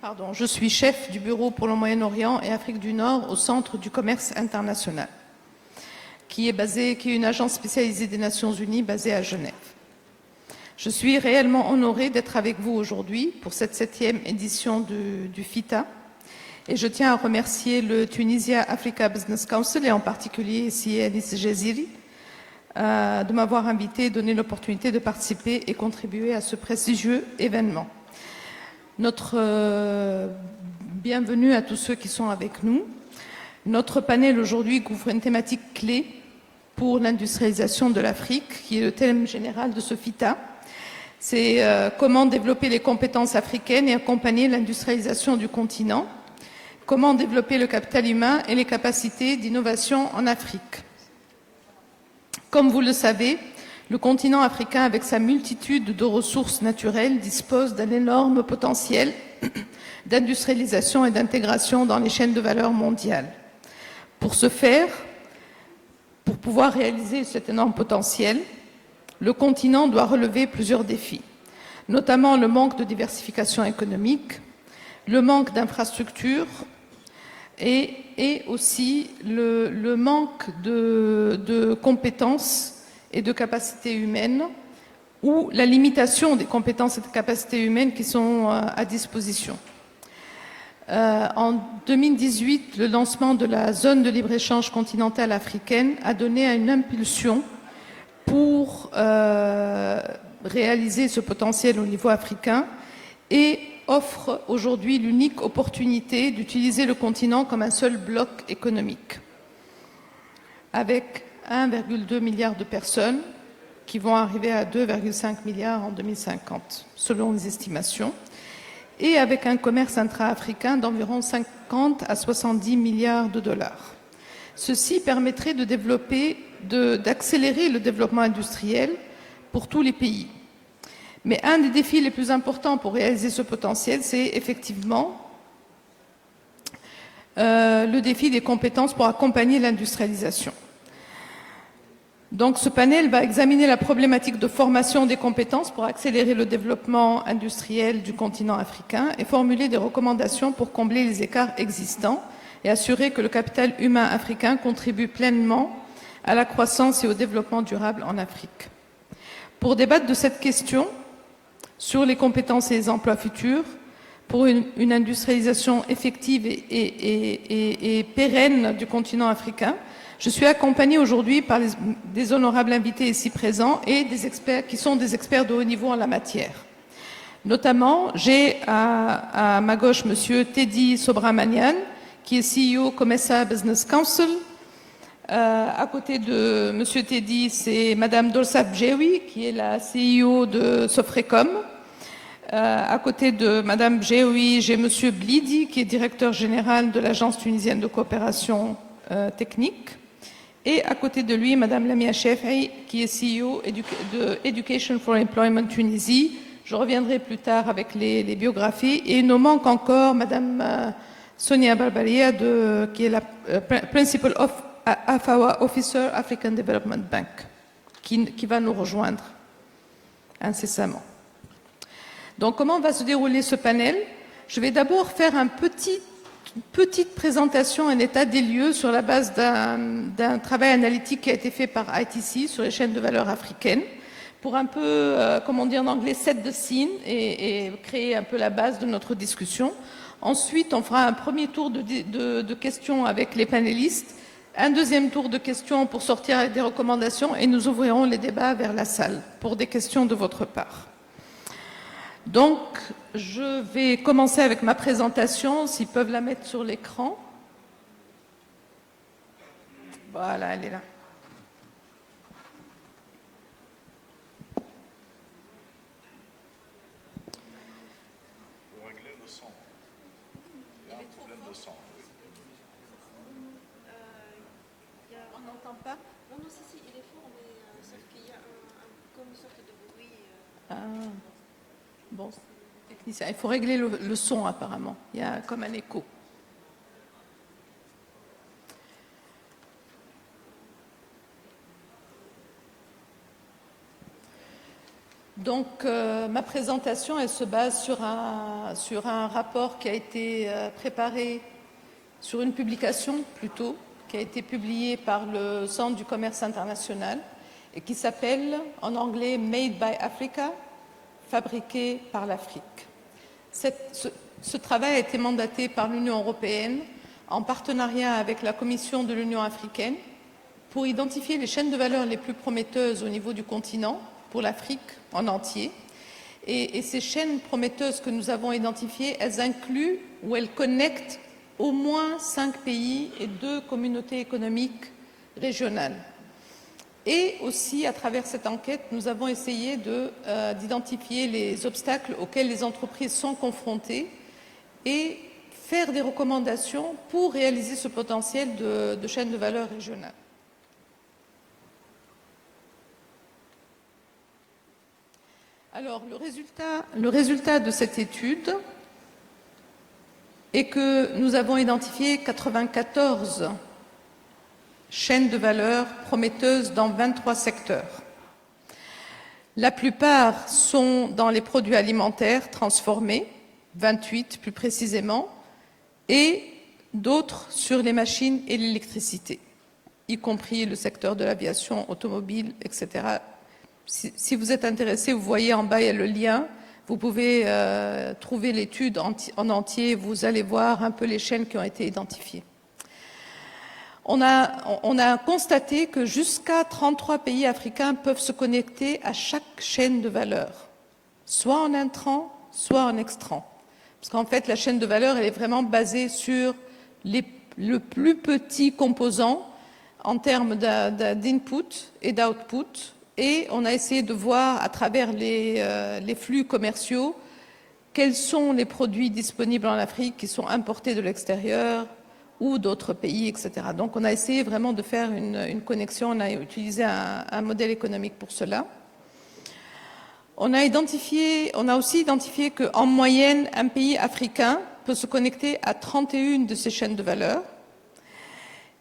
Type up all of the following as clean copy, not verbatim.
Pardon, je suis chef du bureau pour le Moyen-Orient et Afrique du Nord au Centre du commerce international, qui est une agence spécialisée des Nations Unies basée à Genève. Je suis réellement honorée d'être avec vous aujourd'hui pour cette 7e édition du FITA. Et je tiens à remercier le Tunisia Africa Business Council et en particulier ici Elis Jaziri de m'avoir invité et donné l'opportunité de participer et contribuer à ce prestigieux événement. Notre bienvenue à tous ceux qui sont avec nous. Notre panel aujourd'hui couvre une thématique clé pour l'industrialisation de l'Afrique, qui est le thème général de ce FITA. C'est comment développer les compétences africaines et accompagner l'industrialisation du continent. Comment développer le capital humain et les capacités d'innovation en Afrique. Comme vous le savez, le continent africain, avec sa multitude de ressources naturelles, dispose d'un énorme potentiel d'industrialisation et d'intégration dans les chaînes de valeur mondiales. Pour ce faire, pour pouvoir réaliser cet énorme potentiel, le continent doit relever plusieurs défis, notamment le manque de diversification économique, le manque d'infrastructures, et aussi le manque de compétences et de capacités humaines ou la limitation des compétences et de capacités humaines qui sont à disposition. En 2018, le lancement de la zone de libre-échange continentale africaine a donné une impulsion pour réaliser ce potentiel au niveau africain et offre aujourd'hui l'unique opportunité d'utiliser le continent comme un seul bloc économique, avec 1,2 milliard de personnes qui vont arriver à 2,5 milliards en 2050, selon les estimations, et avec un commerce intra-africain d'environ 50 à 70 milliards de dollars. Ceci permettrait de développer, d'accélérer le développement industriel pour tous les pays. Mais un des défis les plus importants pour réaliser ce potentiel, c'est effectivement le défi des compétences pour accompagner l'industrialisation. Donc ce panel va examiner la problématique de formation des compétences pour accélérer le développement industriel du continent africain et formuler des recommandations pour combler les écarts existants et assurer que le capital humain africain contribue pleinement à la croissance et au développement durable en Afrique. Pour débattre de cette question, sur les compétences et les emplois futurs, pour une industrialisation effective et pérenne du continent africain. Je suis accompagnée aujourd'hui par des honorables invités ici présents et des experts qui sont des experts de haut niveau en la matière. Notamment, j'ai à ma gauche M. Teddy Sobramanian, qui est CEO Comesa Business Council. À côté de M. Teddy, c'est Mme Dolsaf Bjewi, qui est la CEO de Sofrecom. À côté de Mme Bjewi, j'ai M. Blidi, qui est directeur général de l'Agence tunisienne de coopération technique. Et à côté de lui, Mme Lamia Chefei, qui est CEO de Education for Employment Tunisie. Je reviendrai plus tard avec les biographies. Et il nous manque encore Mme Sonia Barbaria, qui est la Principal AFAWA Officer African Development Bank, qui va nous rejoindre incessamment. Donc, comment va se dérouler ce panel? Je vais d'abord faire une petite présentation, un état des lieux sur la base d'un travail analytique qui a été fait par ITC sur les chaînes de valeur africaines, pour un peu, comme on dit en anglais, set the scene et créer un peu la base de notre discussion. Ensuite, on fera un premier tour de questions avec les panélistes, un deuxième tour de questions pour sortir avec des recommandations et nous ouvrirons les débats vers la salle pour des questions de votre part. Donc, je vais commencer avec ma présentation, s'ils peuvent la mettre sur l'écran. Voilà, elle est là. Pour régler le son. Il y a un problème de son. On n'entend pas? Non, si, il est fort, mais sauf qu'il y a comme une sorte de bruit. Ah, bon, technicien. Il faut régler le son, apparemment. Il y a comme un écho. Donc, ma présentation, elle se base sur un rapport qui a été préparé, sur une publication plutôt, qui a été publiée par le Centre du commerce international et qui s'appelle en anglais Made by Africa, fabriqué par l'Afrique. Ce travail a été mandaté par l'Union européenne en partenariat avec la Commission de l'Union africaine pour identifier les chaînes de valeur les plus prometteuses au niveau du continent, pour l'Afrique en entier. Et ces chaînes prometteuses que nous avons identifiées, elles incluent ou elles connectent au moins 5 pays et 2 communautés économiques régionales. Et aussi, à travers cette enquête, nous avons essayé d'identifier les obstacles auxquels les entreprises sont confrontées et faire des recommandations pour réaliser ce potentiel de chaîne de valeur régionale. Alors, le résultat de cette étude est que nous avons identifié 94 chaînes de valeur prometteuses dans 23 secteurs. La plupart sont dans les produits alimentaires transformés, 28 plus précisément, et d'autres sur les machines et l'électricité, y compris le secteur de l'aviation, automobile, etc. Si vous êtes intéressé, vous voyez en bas, il y a le lien. Vous pouvez trouver l'étude en entier. Vous allez voir un peu les chaînes qui ont été identifiées. On a constaté que jusqu'à 33 pays africains peuvent se connecter à chaque chaîne de valeur, soit en intrant, soit en extrant. Parce qu'en fait, la chaîne de valeur, elle est vraiment basée sur le plus petit composant en termes d'input et d'output. Et on a essayé de voir à travers les flux commerciaux quels sont les produits disponibles en Afrique qui sont importés de l'extérieur ou d'autres pays, etc. Donc on a essayé vraiment de faire une connexion, on a utilisé un modèle économique pour cela. On a aussi identifié qu'en moyenne, un pays africain peut se connecter à 31 de ces chaînes de valeur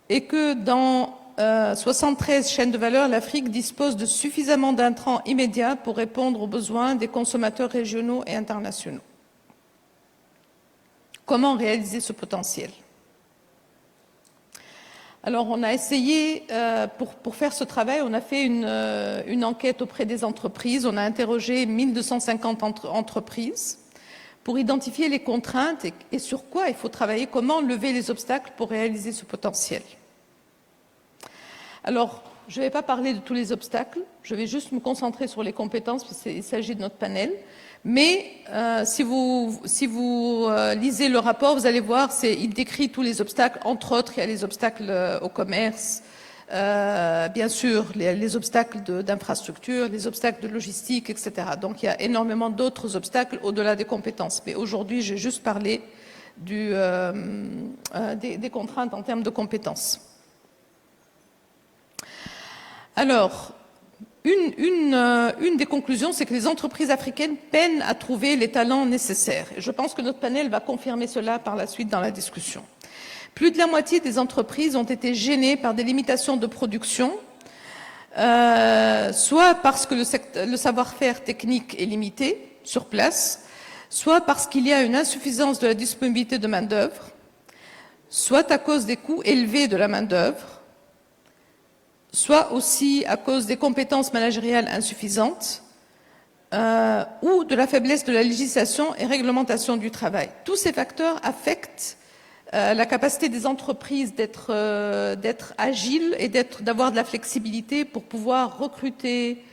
et que dans 73 chaînes de valeur, l'Afrique dispose de suffisamment d'intrants immédiats pour répondre aux besoins des consommateurs régionaux et internationaux. Comment réaliser ce potentiel? Alors, on a essayé, pour faire ce travail, on a fait une enquête auprès des entreprises. On a interrogé 1250 entreprises pour identifier les contraintes et sur quoi il faut travailler, comment lever les obstacles pour réaliser ce potentiel. Alors, je ne vais pas parler de tous les obstacles, je vais juste me concentrer sur les compétences parce qu'il s'agit de notre panel. Mais si vous lisez le rapport, vous allez voir, il décrit tous les obstacles. Entre autres, il y a les obstacles au commerce, bien sûr, les obstacles d'infrastructure, les obstacles de logistique, etc. Donc, il y a énormément d'autres obstacles au-delà des compétences. Mais aujourd'hui, j'ai juste parlé des contraintes en termes de compétences. Alors, une des conclusions, c'est que les entreprises africaines peinent à trouver les talents nécessaires. Et je pense que notre panel va confirmer cela par la suite dans la discussion. Plus de la moitié des entreprises ont été gênées par des limitations de production, soit parce que le savoir-faire technique est limité sur place, soit parce qu'il y a une insuffisance de la disponibilité de main-d'œuvre, soit à cause des coûts élevés de la main-d'œuvre, soit aussi à cause des compétences managériales insuffisantes ou de la faiblesse de la législation et réglementation du travail. Tous ces facteurs affectent la capacité des entreprises d'être agiles et d'avoir de la flexibilité pour pouvoir recruter,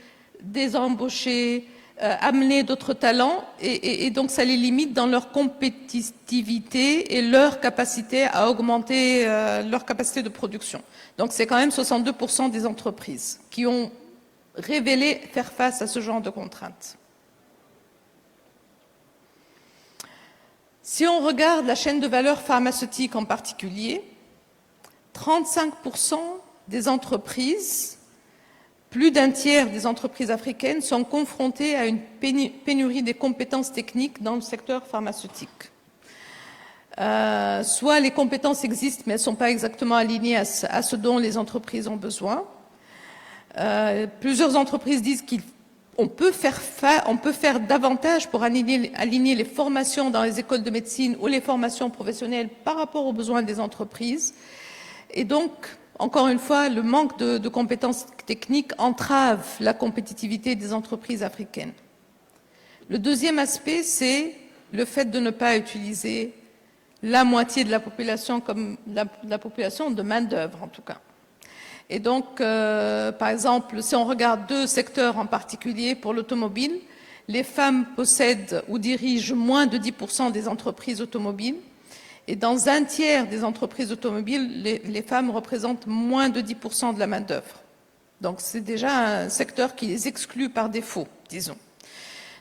désembaucher, amener d'autres talents et donc ça les limite dans leur compétitivité et leur capacité à augmenter leur capacité de production. Donc c'est quand même 62% des entreprises qui ont révélé faire face à ce genre de contraintes. Si on regarde la chaîne de valeur pharmaceutique en particulier, 35% des entreprises, plus d'un tiers des entreprises africaines sont confrontées à une pénurie des compétences techniques dans le secteur pharmaceutique. Soit les compétences existent, mais elles ne sont pas exactement alignées à ce dont les entreprises ont besoin. Plusieurs entreprises disent qu'il on peut faire davantage pour aligner les formations dans les écoles de médecine ou les formations professionnelles par rapport aux besoins des entreprises. Et donc, encore une fois, le manque de compétences techniques entrave la compétitivité des entreprises africaines. Le deuxième aspect, c'est le fait de ne pas utiliser la moitié de la population comme la population de main-d'œuvre, en tout cas. Et donc, par exemple, si on regarde deux secteurs en particulier, pour l'automobile, les femmes possèdent ou dirigent moins de 10% des entreprises automobiles. Et dans un tiers des entreprises automobiles, les femmes représentent moins de 10% de la main-d'œuvre. Donc, c'est déjà un secteur qui les exclut par défaut, disons.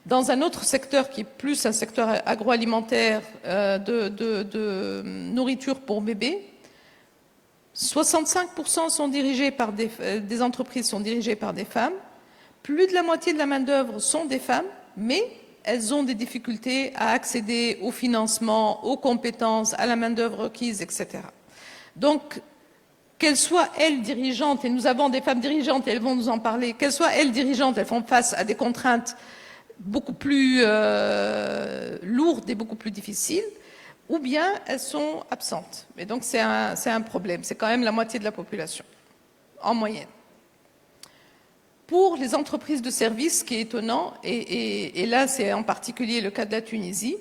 Dans un autre secteur qui est plus un secteur agroalimentaire de nourriture pour bébés, 65% sont dirigés par des entreprises sont dirigées par des femmes. Plus de la moitié de la main-d'œuvre sont des femmes, mais elles ont des difficultés à accéder au financement, aux compétences, à la main-d'œuvre requise, etc. Donc, qu'elles soient elles dirigeantes, et nous avons des femmes dirigeantes et elles vont nous en parler, qu'elles soient elles dirigeantes, elles font face à des contraintes beaucoup plus lourdes et beaucoup plus difficiles, ou bien elles sont absentes. Et donc c'est un problème, c'est quand même la moitié de la population, en moyenne. Pour les entreprises de services, ce qui est étonnant, et là c'est en particulier le cas de la Tunisie,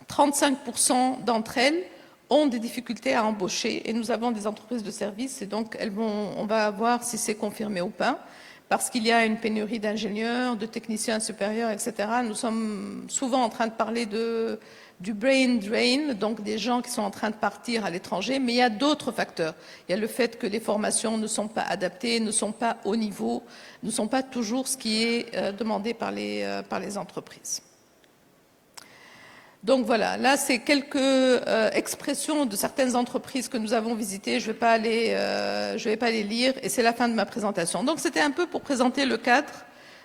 35% d'entre elles ont des difficultés à embaucher, et nous avons des entreprises de services, et donc on va voir si c'est confirmé ou pas, parce qu'il y a une pénurie d'ingénieurs, de techniciens supérieurs, etc. Nous sommes souvent en train de parler du brain drain, donc des gens qui sont en train de partir à l'étranger, mais il y a d'autres facteurs. Il y a le fait que les formations ne sont pas adaptées, ne sont pas au niveau, ne sont pas toujours ce qui est demandé par les entreprises. Donc voilà, là c'est quelques expressions de certaines entreprises que nous avons visitées. Je vais pas les lire et c'est la fin de ma présentation. Donc c'était un peu pour présenter le cadre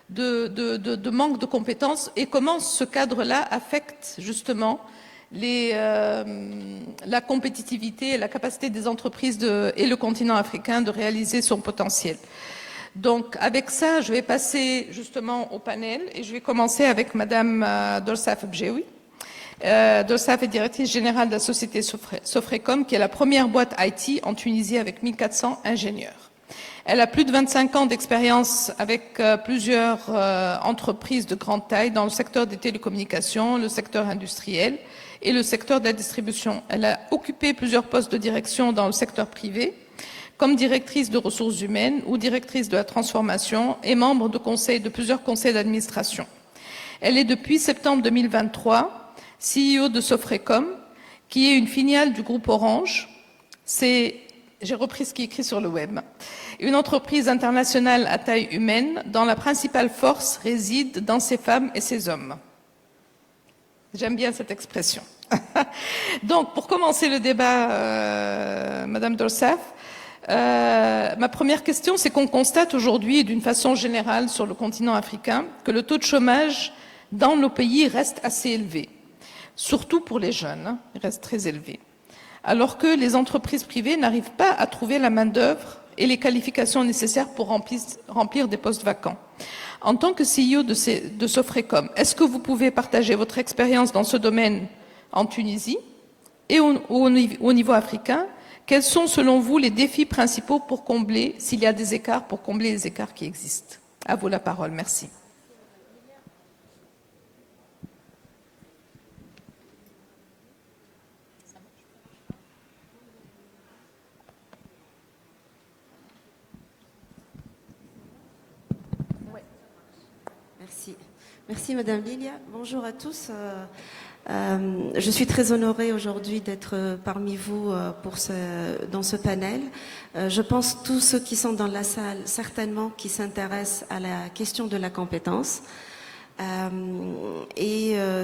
de manque de compétences et comment ce cadre-là affecte justement la compétitivité et la capacité des entreprises et le continent africain de réaliser son potentiel. Donc avec ça, je vais passer justement au panel et je vais commencer avec Madame Dorsaf Bjewi. Dorsaf est directrice générale de la société Sofrecom, qui est la première boîte IT en Tunisie avec 1400 ingénieurs. Elle a plus de 25 ans d'expérience avec plusieurs entreprises de grande taille dans le secteur des télécommunications, le secteur industriel et le secteur de la distribution. Elle a occupé plusieurs postes de direction dans le secteur privé, comme directrice de ressources humaines ou directrice de la transformation et membre de plusieurs conseils d'administration. Elle est depuis septembre 2023 CEO de Sofrecom, qui est une filiale du groupe Orange. J'ai repris ce qui est écrit sur le web. Une entreprise internationale à taille humaine dont la principale force réside dans ses femmes et ses hommes. J'aime bien cette expression. Donc, pour commencer le débat, Madame Dorsaf, ma première question, c'est qu'on constate aujourd'hui, d'une façon générale sur le continent africain, que le taux de chômage dans nos pays reste assez élevé. Surtout pour les jeunes, il reste très élevé. Alors que les entreprises privées n'arrivent pas à trouver la main-d'œuvre et les qualifications nécessaires pour remplir des postes vacants. En tant que CEO de Sofrecom, est-ce que vous pouvez partager votre expérience dans ce domaine en Tunisie et au niveau africain? Quels sont, selon vous, les défis principaux pour combler, s'il y a des écarts, pour combler les écarts qui existent? À vous la parole. Merci. Merci Madame Lilia. Bonjour à tous. Je suis très honorée aujourd'hui d'être parmi vous dans ce panel. Je pense tous ceux qui sont dans la salle, certainement, qui s'intéressent à la question de la compétence.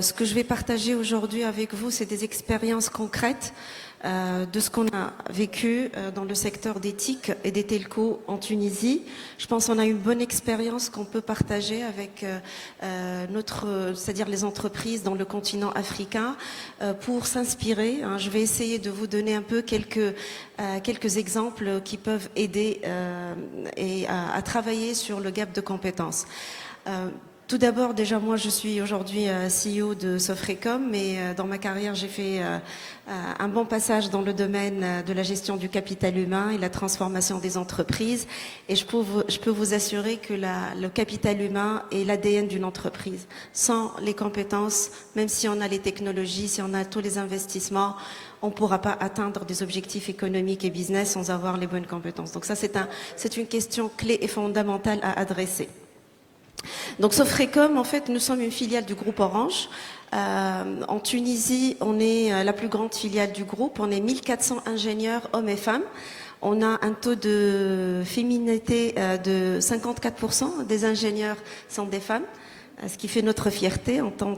Ce que je vais partager aujourd'hui avec vous, c'est des expériences concrètes de ce qu'on a vécu dans le secteur des TIC et des telcos en Tunisie. Je pense qu'on a une bonne expérience qu'on peut partager avec c'est-à-dire les entreprises dans le continent africain pour s'inspirer. Je vais essayer de vous donner un peu quelques exemples qui peuvent aider à travailler sur le gap de compétences. Tout d'abord, déjà, moi, je suis aujourd'hui CEO de Sofrecom, mais dans ma carrière, j'ai fait un bon passage dans le domaine de la gestion du capital humain et la transformation des entreprises. Et je peux vous assurer que le capital humain est l'ADN d'une entreprise. Sans les compétences, même si on a les technologies, si on a tous les investissements, on ne pourra pas atteindre des objectifs économiques et business sans avoir les bonnes compétences. Donc ça, c'est une question clé et fondamentale à adresser. Donc Sofrecom, en fait, nous sommes une filiale du groupe Orange. En Tunisie, on est la plus grande filiale du groupe. On est 1400 ingénieurs, hommes et femmes. On a un taux de féminité de 54%. Des ingénieurs sont des femmes, ce qui fait notre fierté en tant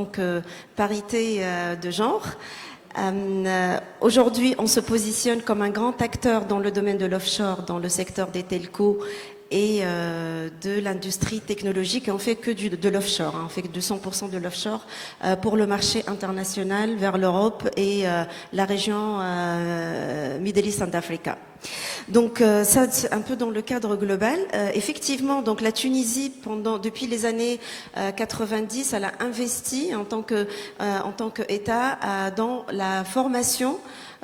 que parité de genre. Aujourd'hui, on se positionne comme un grand acteur dans le domaine de l'offshore, dans le secteur des telcos et de l'industrie technologique. Et on fait que de l'offshore, on fait que de 100% de l'offshore pour le marché international vers l'Europe et la région Middle East and Africa. Donc ça, c'est un peu dans le cadre global. Effectivement, donc la Tunisie, depuis les années 90, elle a investi en tant que État dans la formation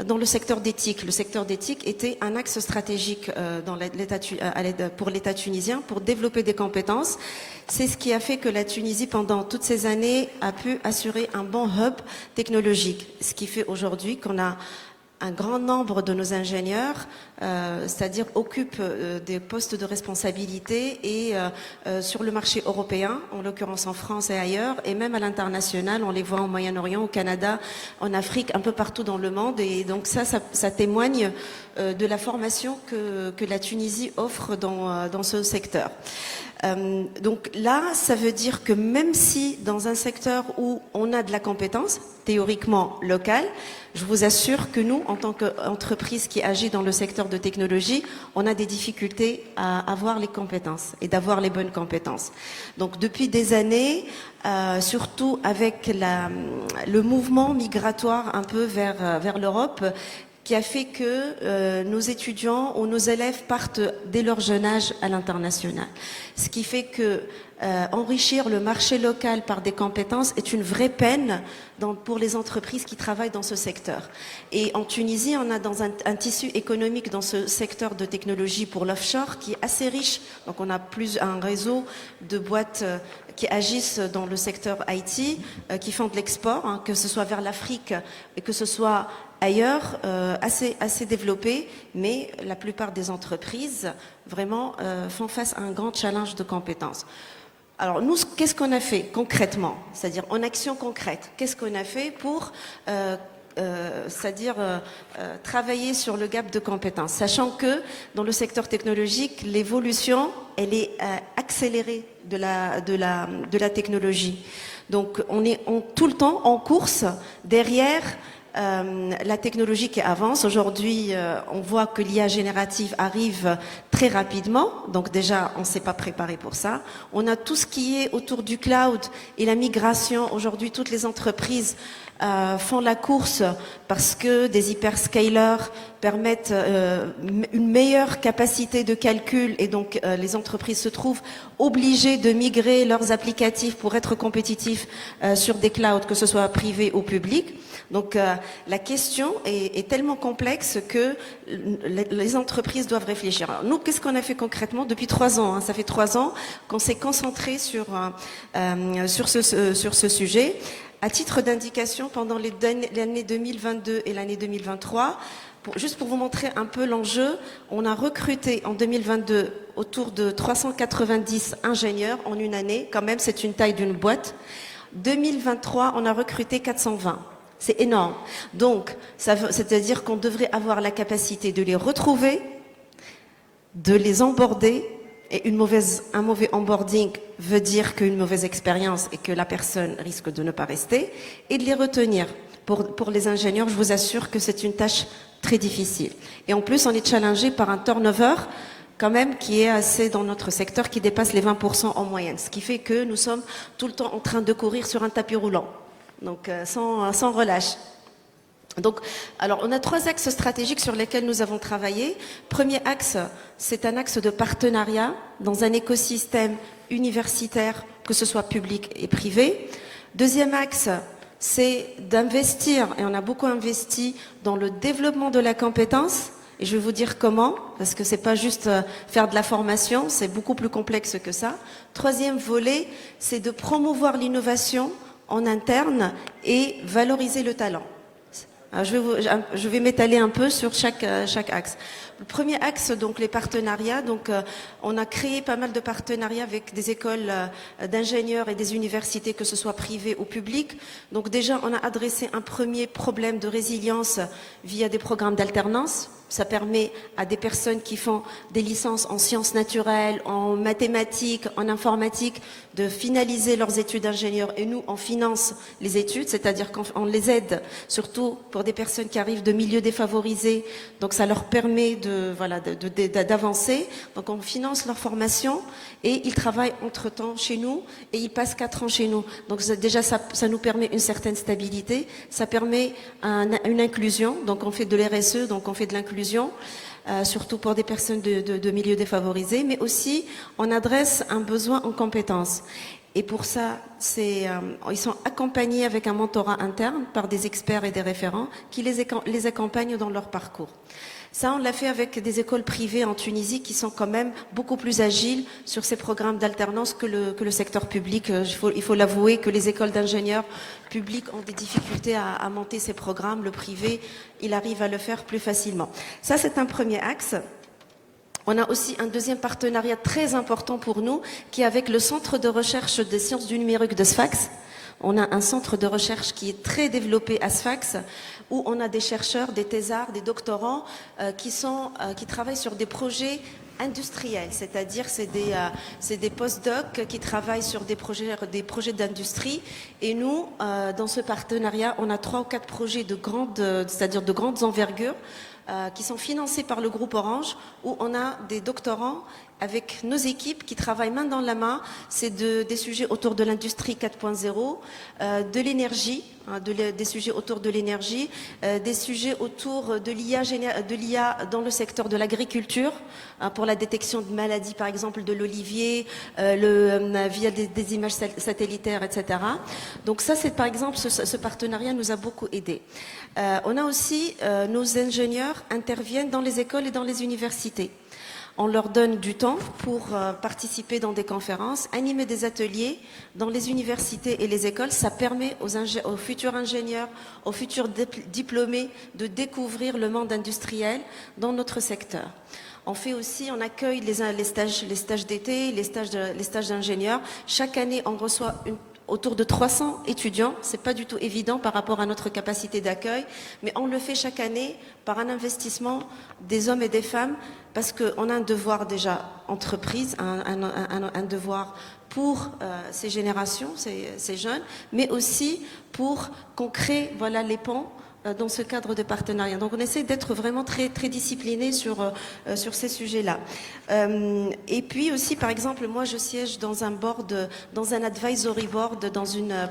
dans le secteur d'éthique. Le secteur d'éthique était un axe stratégique pour l'État tunisien pour développer des compétences. C'est ce qui a fait que la Tunisie, pendant toutes ces années, a pu assurer un bon hub technologique. Ce qui fait aujourd'hui qu'on a un grand nombre de nos ingénieurs, c'est-à-dire occupent des postes de responsabilité et sur le marché européen, en l'occurrence en France et ailleurs, et même à l'international, on les voit au Moyen-Orient, au Canada, en Afrique, un peu partout dans le monde. Et donc ça témoigne de la formation que la Tunisie offre dans ce secteur. Donc là, ça veut dire que même si dans un secteur où on a de la compétence, théoriquement locale, je vous assure que nous, en tant qu'entreprise qui agit dans le secteur de technologie, on a des difficultés à avoir les compétences et d'avoir les bonnes compétences. Donc depuis des années, surtout avec le mouvement migratoire un peu vers l'Europe, qui a fait que nos étudiants ou nos élèves partent dès leur jeune âge à l'international. Ce qui fait que enrichir le marché local par des compétences est une vraie peine pour les entreprises qui travaillent dans ce secteur. Et en Tunisie, on a dans un tissu économique dans ce secteur de technologie pour l'offshore qui est assez riche. Donc on a un réseau de boîtes qui agissent dans le secteur IT, qui font de l'export, que ce soit vers l'Afrique et que ce soit ailleurs, assez développé, mais la plupart des entreprises vraiment font face à un grand challenge de compétences. Alors nous, qu'est-ce qu'on a fait concrètement? C'est-à-dire en action concrète, qu'est-ce qu'on a fait pour travailler sur le gap de compétences, sachant que dans le secteur technologique, l'évolution, elle est accélérée de la technologie. Donc on est tout le temps en course derrière la technologie qui avance. Aujourd'hui, on voit que l'IA générative arrive très rapidement. Donc déjà, on ne s'est pas préparé pour ça. On a tout ce qui est autour du cloud et la migration. Aujourd'hui, toutes les entreprises font la course parce que des hyperscalers permettent une meilleure capacité de calcul et donc les entreprises se trouvent obligées de migrer leurs applicatifs pour être compétitifs sur des clouds, que ce soit privés ou publics. Donc la question est tellement complexe que les entreprises doivent réfléchir. Alors, nous, qu'est-ce qu'on a fait concrètement depuis 3 ans, ça fait 3 ans qu'on s'est concentré sur ce sujet. À titre d'indication, pendant l'année 2022 et l'année 2023, juste pour vous montrer un peu l'enjeu, on a recruté en 2022 autour de 390 ingénieurs en une année. Quand même, c'est une taille d'une boîte. 2023, on a recruté 420. C'est énorme. Donc, c'est-à-dire qu'on devrait avoir la capacité de les retrouver, de les onboarder Et un mauvais onboarding veut dire qu'une mauvaise expérience et que la personne risque de ne pas rester, et de les retenir. Pour les ingénieurs, je vous assure que c'est une tâche très difficile. Et en plus, on est challengé par un turnover quand même qui est assez dans notre secteur, qui dépasse les 20% en moyenne. Ce qui fait que nous sommes tout le temps en train de courir sur un tapis roulant. Donc sans relâche. Donc, alors, on a 3 axes stratégiques sur lesquels nous avons travaillé. Premier axe, c'est un axe de partenariat dans un écosystème universitaire, que ce soit public et privé. Deuxième axe, c'est d'investir, et on a beaucoup investi dans le développement de la compétence. Et je vais vous dire comment, parce que c'est pas juste faire de la formation, c'est beaucoup plus complexe que ça. Troisième volet, c'est de promouvoir l'innovation en interne et valoriser le talent. Je vais m'étaler un peu sur chaque axe. Le premier axe, donc les partenariats. Donc, on a créé pas mal de partenariats avec des écoles d'ingénieurs et des universités, que ce soit privées ou publiques. Donc déjà, on a adressé un premier problème de résilience via des programmes d'alternance. Ça permet à des personnes qui font des licences en sciences naturelles, en mathématiques, en informatique, de finaliser leurs études d'ingénieur. Et nous, on finance les études, c'est-à-dire qu'on les aide, surtout pour des personnes qui arrivent de milieux défavorisés. Donc ça leur permet d'avancer. Donc on finance leur formation et ils travaillent entre-temps chez nous et ils passent 4 ans chez nous. Donc déjà, ça nous permet une certaine stabilité. Ça permet une inclusion. Donc on fait de l'RSE, donc on fait de l'inclusion. Surtout pour des personnes de milieux défavorisés, mais aussi on adresse un besoin en compétences. Et pour ça, ils sont accompagnés avec un mentorat interne par des experts et des référents qui les accompagnent dans leur parcours. Ça, on l'a fait avec des écoles privées en Tunisie qui sont quand même beaucoup plus agiles sur ces programmes d'alternance que le secteur public. Il faut l'avouer que les écoles d'ingénieurs publics ont des difficultés à monter ces programmes. Le privé, il arrive à le faire plus facilement. Ça, c'est un premier axe. On a aussi un deuxième partenariat très important pour nous qui est avec le Centre de recherche des sciences du numérique de Sfax. On a un centre de recherche qui est très développé à Sfax, où on a des chercheurs, des thésards, des doctorants qui travaillent sur des projets industriels, c'est-à-dire c'est des postdocs qui travaillent sur des projets d'industrie. Et nous, dans ce partenariat, on a 3 ou 4 projets de grandes envergures qui sont financés par le groupe Orange, où on a des doctorants avec nos équipes qui travaillent main dans la main. C'est des sujets autour de l'industrie 4.0, de l'énergie, des sujets autour de l'énergie, des sujets autour de l'IA dans le secteur de l'agriculture, pour la détection de maladies, par exemple de l'olivier, via des images satellitaires, etc. Donc ça, c'est par exemple, ce partenariat nous a beaucoup aidé. On a aussi, nos ingénieurs interviennent dans les écoles et dans les universités. On leur donne du temps pour participer dans des conférences, animer des ateliers dans les universités et les écoles. Ça permet aux futurs ingénieurs, aux futurs diplômés de découvrir le monde industriel dans notre secteur. On accueille les stages d'été, les stages d'ingénieurs. Chaque année, on reçoit autour de 300 étudiants. C'est pas du tout évident par rapport à notre capacité d'accueil, mais on le fait chaque année par un investissement des hommes et des femmes, parce qu'on a un devoir déjà entreprise, un devoir pour ces générations, ces jeunes, mais aussi pour qu'on crée les ponts dans ce cadre de partenariat. Donc on essaie d'être vraiment très, très discipliné sur ces sujets-là. Et puis aussi, par exemple, moi je siège dans un board, dans un advisory board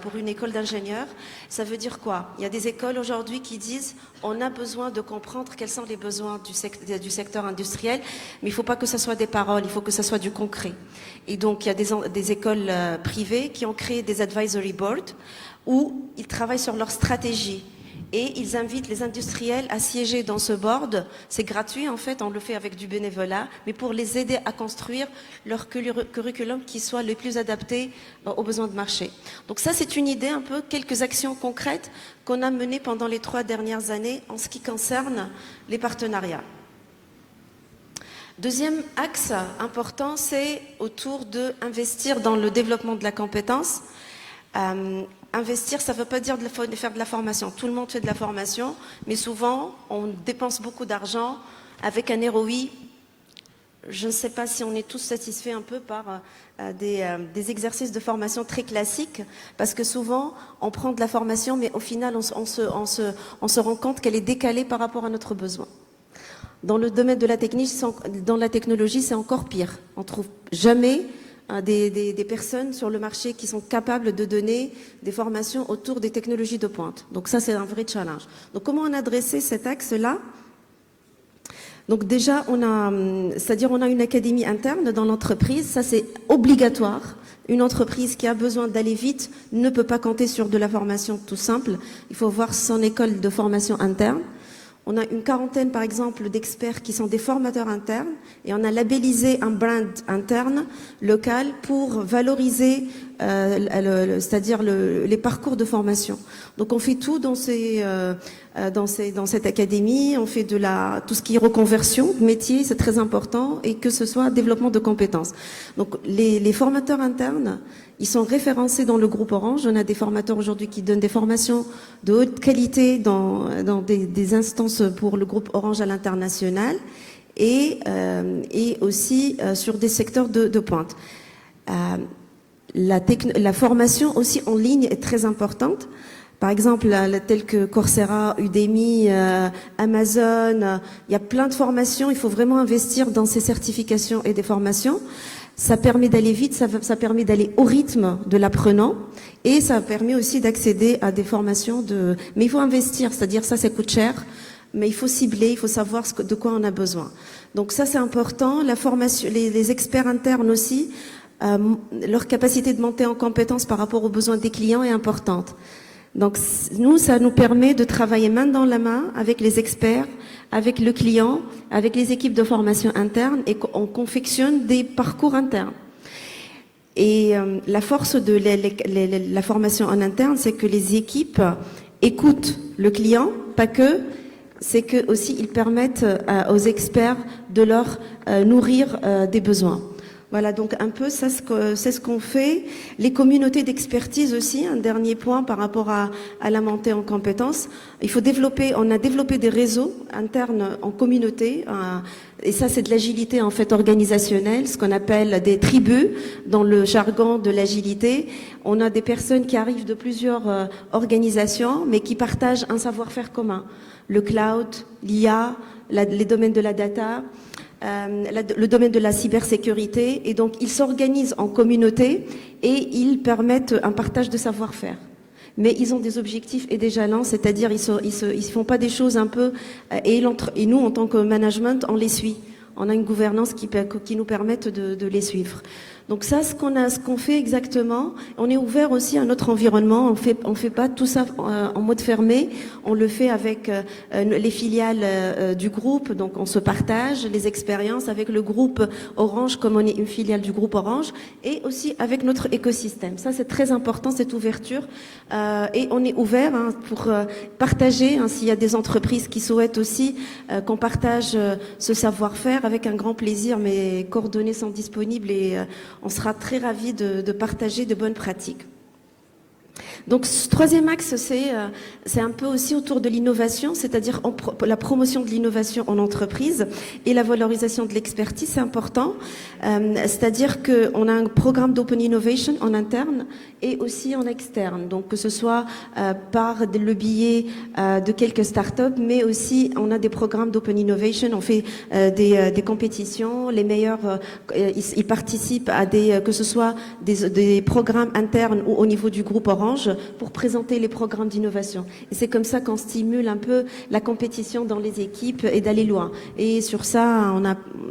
pour une école d'ingénieurs. Ça veut dire quoi? Il y a des écoles aujourd'hui qui disent on a besoin de comprendre quels sont les besoins du secteur industriel, mais il ne faut pas que ce soit des paroles, il faut que ce soit du concret. Et donc il y a des écoles privées qui ont créé des advisory boards où ils travaillent sur leur stratégie. Et ils invitent les industriels à siéger dans ce board. C'est gratuit en fait, on le fait avec du bénévolat, mais pour les aider à construire leur curriculum qui soit le plus adapté aux besoins de marché. Donc ça, c'est une idée un peu, quelques actions concrètes qu'on a menées pendant les 3 dernières années en ce qui concerne les partenariats. Deuxième axe important, c'est autour d'investir dans le développement de la compétence. Investir, ça ne veut pas dire de faire de la formation. Tout le monde fait de la formation, mais souvent, on dépense beaucoup d'argent avec un ROI je ne sais pas si on est tous satisfaits un peu par des exercices de formation très classiques, parce que souvent, on prend de la formation, mais au final, on se rend compte qu'elle est décalée par rapport à notre besoin. Dans le domaine de la dans la technologie, c'est encore pire. On trouve jamais des personnes sur le marché qui sont capables de donner des formations autour des technologies de pointe. Donc ça, c'est un vrai challenge. Donc comment on a adressé cet axe-là ? Donc déjà, on a une académie interne dans l'entreprise. Ça, c'est obligatoire. Une entreprise qui a besoin d'aller vite ne peut pas compter sur de la formation tout simple. Il faut voir son école de formation interne. On a une quarantaine, par exemple, d'experts qui sont des formateurs internes et on a labellisé un brand interne local pour valoriser, c'est-à-dire les parcours de formation. Donc, on fait tout dans cette académie. On fait tout ce qui est reconversion de métier, c'est très important, et que ce soit développement de compétences. Donc, les formateurs internes, ils sont référencés dans le groupe Orange. On a des formateurs aujourd'hui qui donnent des formations de haute qualité dans des instances pour le groupe Orange à l'international et aussi sur des secteurs de pointe. La formation aussi en ligne est très importante. Par exemple, telles que Coursera, Udemy, Amazon, il y a plein de formations. Il faut vraiment investir dans ces certifications et des formations. Ça permet d'aller vite, ça permet d'aller au rythme de l'apprenant et ça permet aussi d'accéder à des formations mais il faut investir, c'est-à-dire ça coûte cher, mais il faut cibler, il faut savoir de quoi on a besoin. Donc ça, c'est important. La formation, les experts internes aussi, leur capacité de monter en compétence par rapport aux besoins des clients est importante. Donc nous, ça nous permet de travailler main dans la main avec les experts, avec le client, avec les équipes de formation interne et on confectionne des parcours internes. Et la force de la formation en interne, c'est que les équipes écoutent le client, pas que, c'est que aussi ils permettent aux experts de leur nourrir des besoins. Voilà, donc un peu, c'est ce qu'on fait. Les communautés d'expertise aussi, un dernier point par rapport à la montée en compétences. On a développé des réseaux internes en communauté, et ça c'est de l'agilité en fait organisationnelle, ce qu'on appelle des tribus dans le jargon de l'agilité. On a des personnes qui arrivent de plusieurs organisations, mais qui partagent un savoir-faire commun. Le cloud, l'IA, les domaines de la data, le domaine de la cybersécurité, et donc ils s'organisent en communauté et ils permettent un partage de savoir-faire. Mais ils ont des objectifs et des jalons, c'est-à-dire ils font pas des choses un peu et nous en tant que management on les suit. On a une gouvernance qui nous permette de les suivre. Donc ça, ce qu'on fait exactement, on est ouvert aussi à notre environnement. On fait pas tout ça en mode fermé. On le fait avec les filiales du groupe. Donc on se partage les expériences avec le groupe Orange, comme on est une filiale du groupe Orange, et aussi avec notre écosystème. Ça, c'est très important, cette ouverture. Et on est ouvert pour partager. S'il y a des entreprises qui souhaitent aussi qu'on partage ce savoir-faire, avec un grand plaisir. Mes coordonnées sont disponibles et on sera très ravis de partager de bonnes pratiques. Donc, ce troisième axe, c'est un peu aussi autour de l'innovation, c'est-à-dire la promotion de l'innovation en entreprise et la valorisation de l'expertise, c'est important. C'est-à-dire qu'on a un programme d'open innovation en interne et aussi en externe. Donc, que ce soit par le biais de quelques startups, mais aussi on a des programmes d'open innovation. On fait des compétitions. Les meilleurs, ils participent à que ce soit des programmes internes ou au niveau du groupe Orange, pour présenter les programmes d'innovation. Et c'est comme ça qu'on stimule un peu la compétition dans les équipes et d'aller loin. Et sur ça,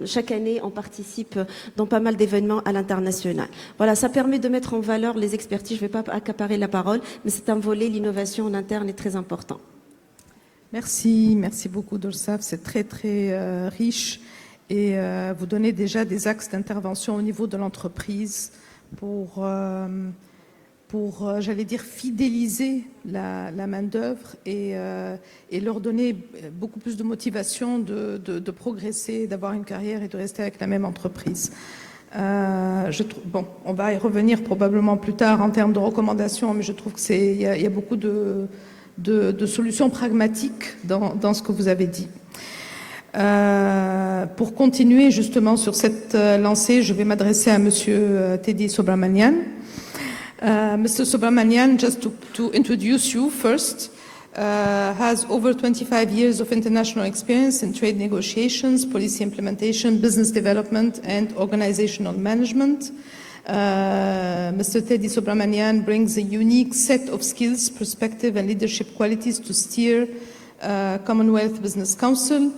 chaque année, on participe dans pas mal d'événements à l'international. Voilà, ça permet de mettre en valeur les expertises. Je ne vais pas accaparer la parole, mais c'est un volet, l'innovation en interne est très important. Merci beaucoup Dolsaf, c'est très très riche et vous donnez déjà des axes d'intervention au niveau de l'entreprise pour j'allais dire, fidéliser la main-d'œuvre et leur donner beaucoup plus de motivation de progresser, d'avoir une carrière et de rester avec la même entreprise. On va y revenir probablement plus tard en termes de recommandations, mais je trouve qu'il y a beaucoup de solutions pragmatiques dans ce que vous avez dit. Pour continuer justement sur cette lancée, je vais m'adresser à Monsieur Teddy Subramanian. Mr. Subramanian, just to introduce you first, has over 25 years of international experience in trade negotiations, policy implementation, business development, and organizational management. Mr. Teddy Subramanian brings a unique set of skills, perspective, and leadership qualities to steer Commonwealth Business Council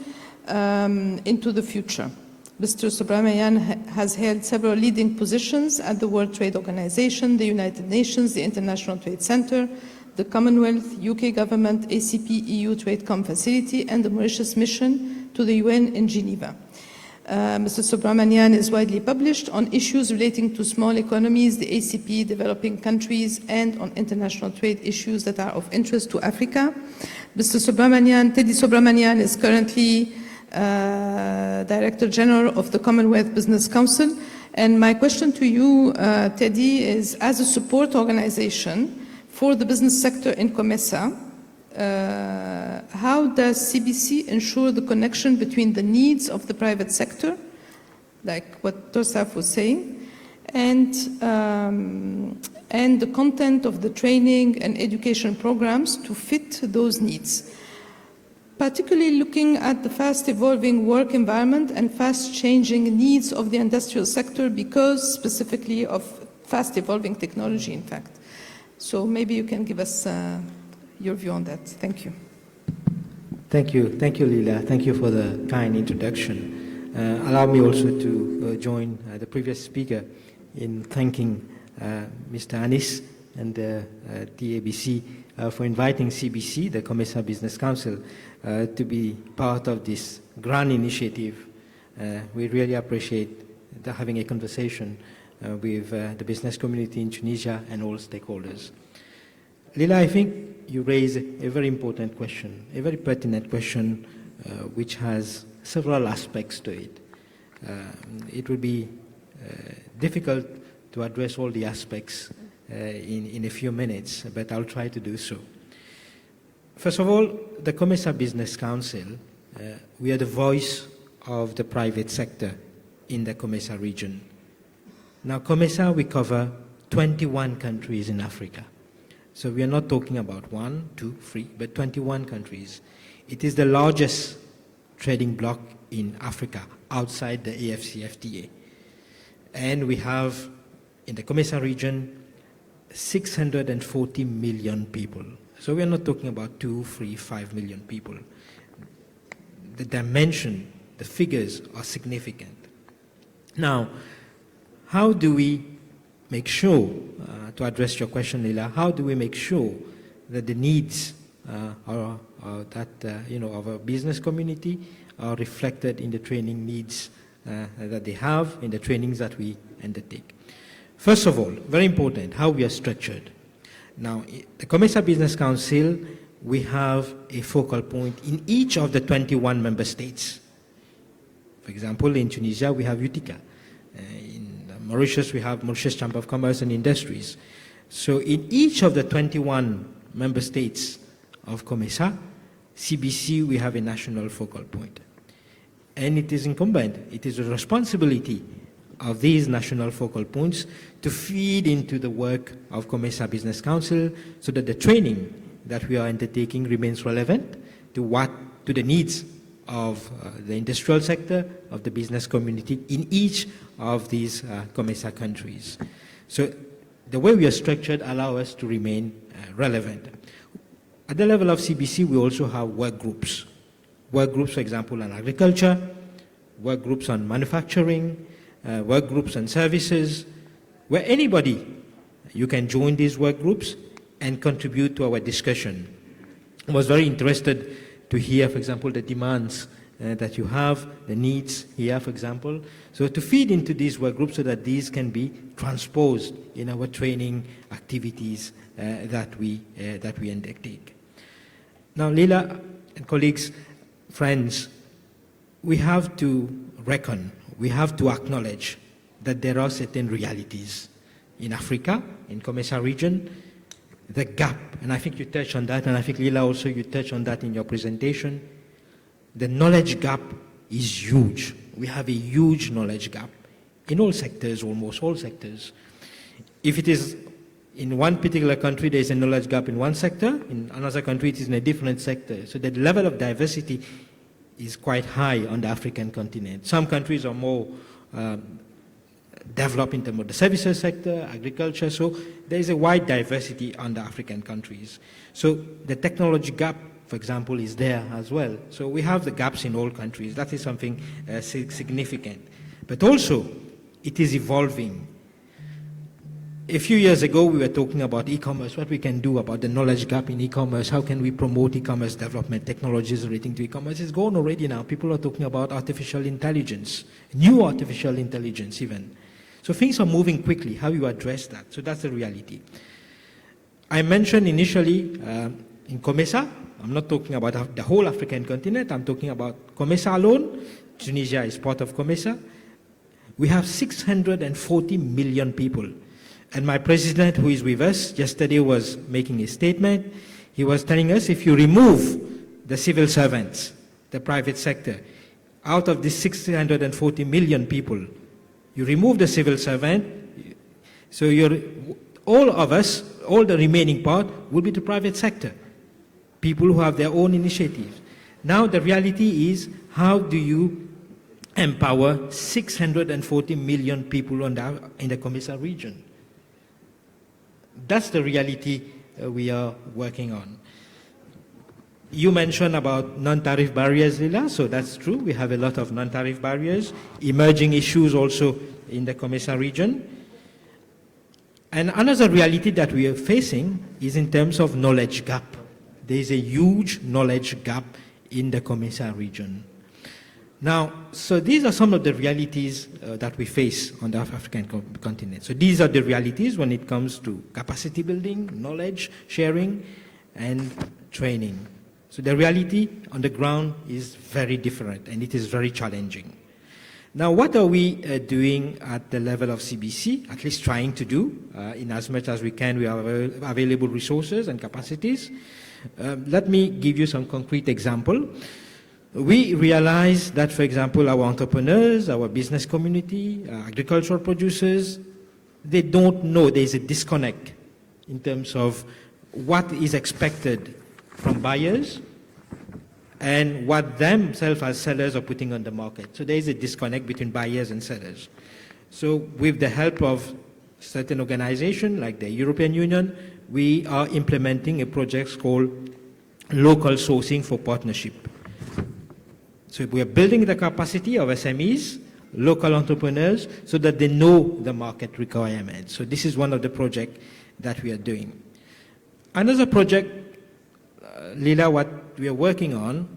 into the future. Mr. Subramanian has held several leading positions at the World Trade Organization, the United Nations, the International Trade Center, the Commonwealth, UK government, ACP, EU Tradecom facility, and the Mauritius mission to the UN in Geneva. Mr. Subramanian is widely published on issues relating to small economies, the ACP, developing countries, and on international trade issues that are of interest to Africa. Mr. Subramanian, Teddy Subramanian, is currently Director General of the Commonwealth Business Council. And my question to you, Teddy, is as a support organization for the business sector in COMESA, how does CBC ensure the connection between the needs of the private sector, like what Tosaf was saying, and the content of the training and education programs to fit those needs? Particularly looking at the fast-evolving work environment and fast-changing needs of the industrial sector because specifically of fast-evolving technology, in fact. So maybe you can give us your view on that. Thank you. Thank you, Leila. Thank you for the kind introduction. Allow me also to join the previous speaker in thanking Mr. Anis and the TABC for inviting CBC, the COMESA Business Council, to be part of this grand initiative. We really appreciate having a conversation with the business community in Tunisia and all stakeholders. Leila, I think you raise a very important question, a very pertinent question, which has several aspects to it. It will be difficult to address all the aspects in a few minutes, but I'll try to do so. First of all, the COMESA Business Council, we are the voice of the private sector in the COMESA region. Now, COMESA, we cover 21 countries in Africa. So we are not talking about 1, 2, 3, but 21 countries. It is the largest trading bloc in Africa outside the AFCFTA. And we have, in the COMESA region, 640 million people. So we are not talking about 2, 3, 5 million people. The dimension, the figures are significant. Now, how do we make sure, to address your question, Leila, how do we make sure that the needs of our business community are reflected in the training needs that they have, in the trainings that we undertake? First of all, very important, how we are structured. Now, the COMESA Business Council, we have a focal point in each of the 21 member states. For example, in Tunisia, we have UTICA. In Mauritius, we have Mauritius Chamber of Commerce and Industries. So in each of the 21 member states of COMESA, CBC, we have a national focal point. And it is incumbent, it is a responsibility of these national focal points to feed into the work of COMESA Business Council so that the training that we are undertaking remains relevant to the needs of the industrial sector, of the business community in each of these COMESA countries. So the way we are structured allows us to remain relevant. At the level of CBC, we also have work groups. Work groups, for example, on agriculture, work groups on manufacturing, work groups on services, where anybody, you can join these work groups and contribute to our discussion. I was very interested to hear, for example, the demands that you have, the needs here, for example. So to feed into these work groups so that these can be transposed in our training activities that we undertake. Now, Leila and colleagues, friends, we have to reckon, we have to acknowledge that there are certain realities in Africa, in COMESA region, the gap, and I think you touched on that, and I think Leila also, you touched on that in your presentation, the knowledge gap is huge. We have a huge knowledge gap in all sectors, almost all sectors. If it is in one particular country, there is a knowledge gap in one sector, in another country it is in a different sector. So the level of diversity is quite high on the African continent. Some countries are more developed in terms of the services sector, agriculture, so there is a wide diversity on the African countries. So the technology gap, for example, is there as well. So we have the gaps in all countries. That is something significant. But also, it is evolving. A few years ago, we were talking about e-commerce, what we can do about the knowledge gap in e-commerce, how can we promote e-commerce development, technologies relating to e-commerce. It's gone already now. People are talking about artificial intelligence, new artificial intelligence even. So things are moving quickly. How you address that? So that's the reality. I mentioned initially in COMESA, I'm not talking about the whole African continent, I'm talking about COMESA alone. Tunisia is part of COMESA. We have 640 million people. And my president, who is with us, yesterday was making a statement. He was telling us if you remove the civil servants, the private sector, out of these 640 million people, you remove the civil servant, so all of us, all the remaining part, will be the private sector. People who have their own initiatives. Now the reality is, how do you empower 640 million people in the COMESA region? That's the reality we are working on. You mentioned about non-tariff barriers, Lila, so that's true. We have a lot of non-tariff barriers, emerging issues also in the COMESA region. And another reality that we are facing is in terms of knowledge gap. There is a huge knowledge gap in the COMESA region. Now, so these are some of the realities that we face on the African continent. So these are the realities when it comes to capacity building, knowledge sharing, and training. So the reality on the ground is very different, and it is very challenging. Now, what are we doing at the level of CBC, at least trying to do, in as much as we can, we have available resources and capacities? Let me give you some concrete example. We realize that, for example, our entrepreneurs, our business community, agricultural producers, they don't know, there's a disconnect in terms of what is expected from buyers and what themselves as sellers are putting on the market. So there is a disconnect between buyers and sellers. So with the help of certain organizations like the European Union, we are implementing a project called Local Sourcing for Partnership. So we are building the capacity of SMEs, local entrepreneurs, so that they know the market requirements. So this is one of the projects that we are doing. Another project, Lila, what we are working on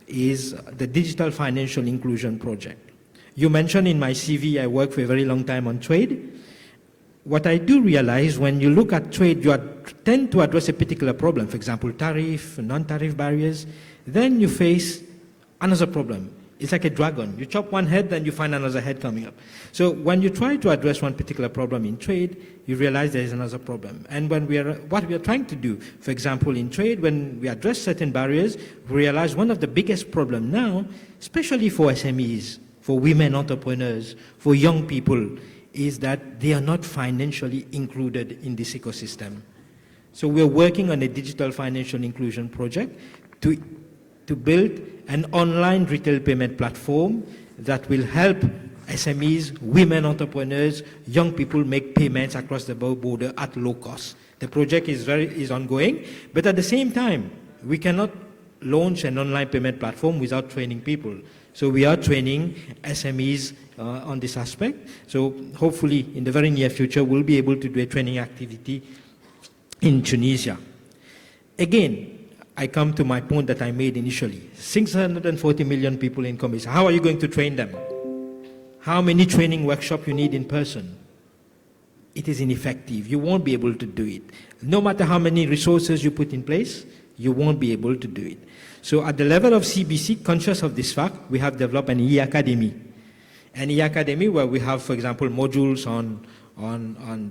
is the Digital Financial Inclusion Project. You mentioned in my CV I worked for a very long time on trade. What I do realize, when you look at trade, you tend to address a particular problem, for example, tariff, non-tariff barriers, then you face another problem. It's like a dragon. You chop one head, then you find another head coming up. So when you try to address one particular problem in trade, you realize there is another problem. And when what we are trying to do, for example, in trade, when we address certain barriers, we realize one of the biggest problems now, especially for SMEs, for women entrepreneurs, for young people, is that they are not financially included in this ecosystem. So we're working on a digital financial inclusion project to build an online retail payment platform that will help SMEs, women entrepreneurs, young people make payments across the border at low cost. The project is ongoing, but at the same time, we cannot launch an online payment platform without training people. So we are training SMEs on this aspect. So hopefully in the very near future, we'll be able to do a training activity in Tunisia. Again, I come to my point that I made initially. 640 million people in COMESA. How are you going to train them? How many training workshops you need in person? It is ineffective. You won't be able to do it. No matter how many resources you put in place, you won't be able to do it. So at the level of CBC, conscious of this fact, we have developed an e-academy. An e-academy where we have, for example, modules on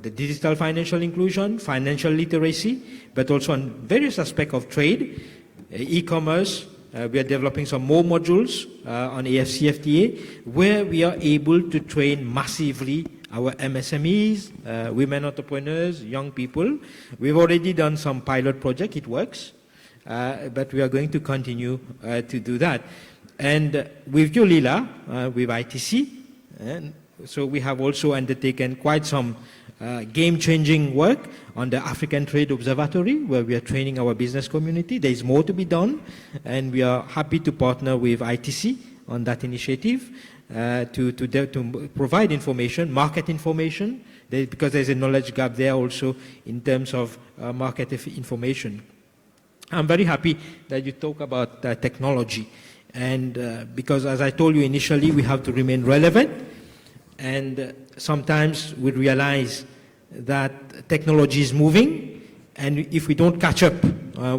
the digital financial inclusion, financial literacy, but also on various aspects of trade, e-commerce, We are developing some more modules on AFCFTA where we are able to train massively our MSMEs, women entrepreneurs, young people. We've already done some pilot project, it works, but we are going to continue to do that. And with Yolila, with ITC, and so we have also undertaken quite some game-changing work on the African Trade Observatory, where we are training our business community. There is more to be done, and we are happy to partner with ITC on that initiative to provide information, market information, because there's a knowledge gap there also in terms of market information. I'm very happy that you talk about technology, and because as I told you initially, we have to remain relevant, and sometimes we realize that technology is moving, and if we don't catch up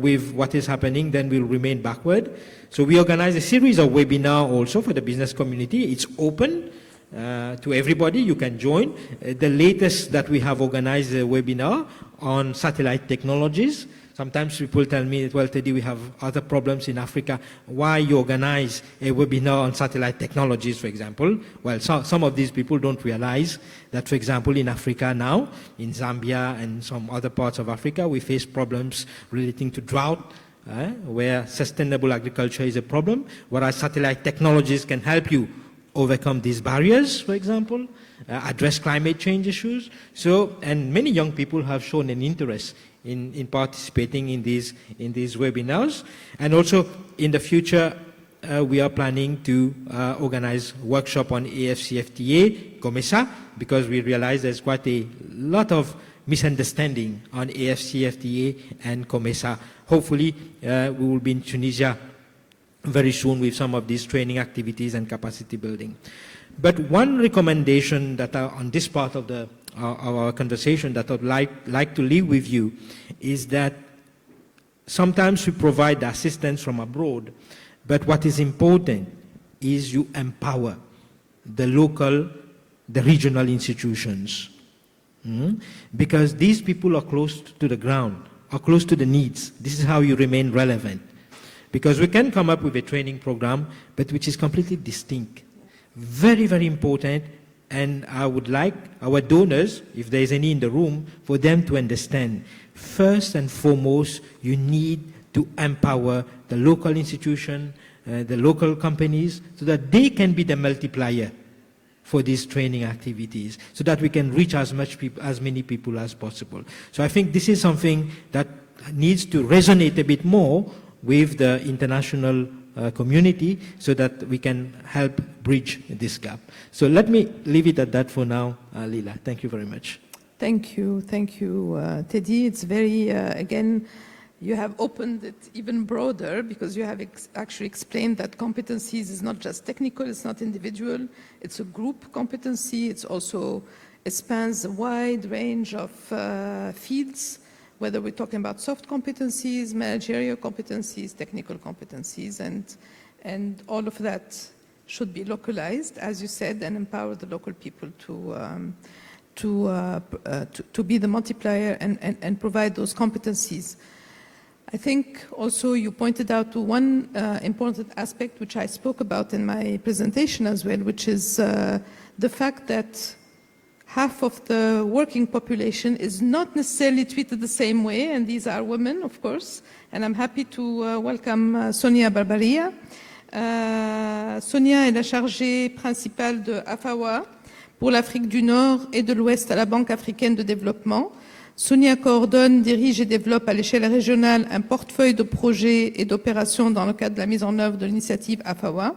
with what is happening, then we'll remain backward. So we organize a series of webinars also for the business community. It's open to everybody. You can join. The latest that we have organized a webinar on satellite technologies. Sometimes people tell me, well, Teddy, we have other problems in Africa. Why you organize a webinar on satellite technologies, for example? Well, some of these people don't realize that, for example, in Africa now, in Zambia and some other parts of Africa, we face problems relating to drought, where sustainable agriculture is a problem, whereas satellite technologies can help you overcome these barriers, for example, address climate change issues. So, and many young people have shown an interest in participating in these webinars. And also in the future, we are planning to organize workshop on AFCFTA, COMESA, because we realize there's quite a lot of misunderstanding on AFCFTA and COMESA. Hopefully, we will be in Tunisia very soon with some of these training activities and capacity building. But one recommendation that on this part of our conversation that I'd like to leave with you is that sometimes we provide assistance from abroad, but what is important is you empower the local, the regional institutions. Because these people are close to the ground, are close to the needs. This is how you remain relevant. Because we can come up with a training program, but which is completely distinct. Very, very important, and I would like our donors, if there is any in the room, for them to understand. First and foremost, you need to empower the local institution, the local companies, so that they can be the multiplier for these training activities, so that we can reach as many people as possible. So I think this is something that needs to resonate a bit more with the international community, so that we can help bridge this gap. So let me leave it at that for now, Leila. Thank you very much. Thank you, Teddy. It's very, again, you have opened it even broader, because you have actually explained that competencies is not just technical, it's not individual, it's a group competency, it's also, it spans a wide range of fields, whether we're talking about soft competencies, managerial competencies, technical competencies, and all of that should be localized, as you said, and empower the local people to be the multiplier and provide those competencies. I think also you pointed out to one important aspect which I spoke about in my presentation as well, which is the fact that half of the working population is not necessarily treated the same way, and these are women, of course. And I'm happy to welcome Sonia Barbaria. Sonia est la chargée principale de AFAWA pour l'Afrique du Nord et de l'Ouest à la Banque africaine de développement. Sonia coordonne, dirige et développe à l'échelle régionale un portefeuille de projets et d'opérations dans le cadre de la mise en œuvre de l'initiative AFAWA,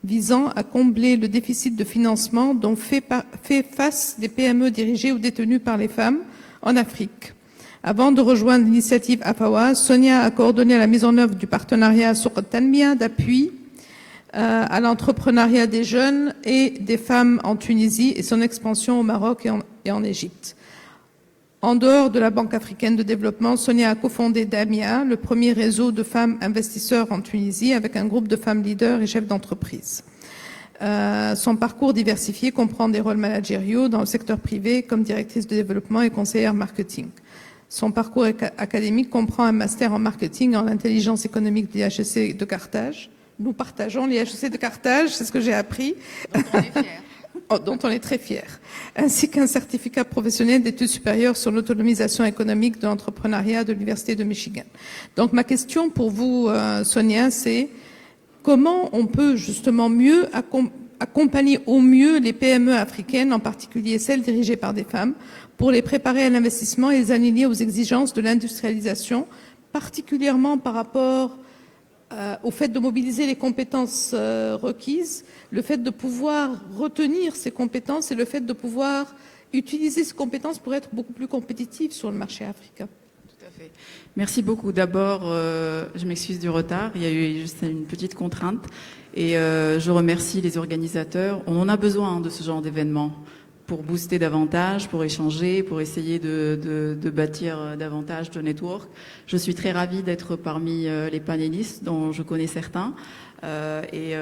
visant à combler le déficit de financement dont fait face des PME dirigées ou détenues par les femmes en Afrique. Avant de rejoindre l'initiative AFAWA, Sonia a coordonné la mise en œuvre du partenariat Souk Tanmia d'appui à l'entrepreneuriat des jeunes et des femmes en Tunisie et son expansion au Maroc et en Égypte. En dehors de la Banque africaine de développement, Sonia a cofondé DAMIA, le premier réseau de femmes investisseurs en Tunisie, avec un groupe de femmes leaders et chefs d'entreprise. Son parcours diversifié comprend des rôles managériaux dans le secteur privé comme directrice de développement et conseillère marketing. Son parcours académique comprend un master en marketing et en intelligence économique de l'IHEC de Carthage. Nous partageons l'IHEC de Carthage, c'est ce que j'ai appris. Donc on est fiers. Dont on est très fiers, ainsi qu'un certificat professionnel d'études supérieures sur l'autonomisation économique de l'entrepreneuriat de l'Université de Michigan. Donc ma question pour vous, Sonia, c'est comment on peut justement mieux accompagner au mieux les PME africaines, en particulier celles dirigées par des femmes, pour les préparer à l'investissement et les aligner aux exigences de l'industrialisation, particulièrement par rapport au fait de mobiliser les compétences requises, le fait de pouvoir retenir ces compétences et le fait de pouvoir utiliser ces compétences pour être beaucoup plus compétitifs sur le marché africain. Tout à fait. Merci beaucoup. D'abord, je m'excuse du retard. Il y a eu juste une petite contrainte. Et je remercie les organisateurs. On en a besoin de ce genre d'événements pour booster davantage, pour échanger, pour essayer de bâtir davantage de network. Je suis très ravie d'être parmi les panélistes, dont je connais certains. Et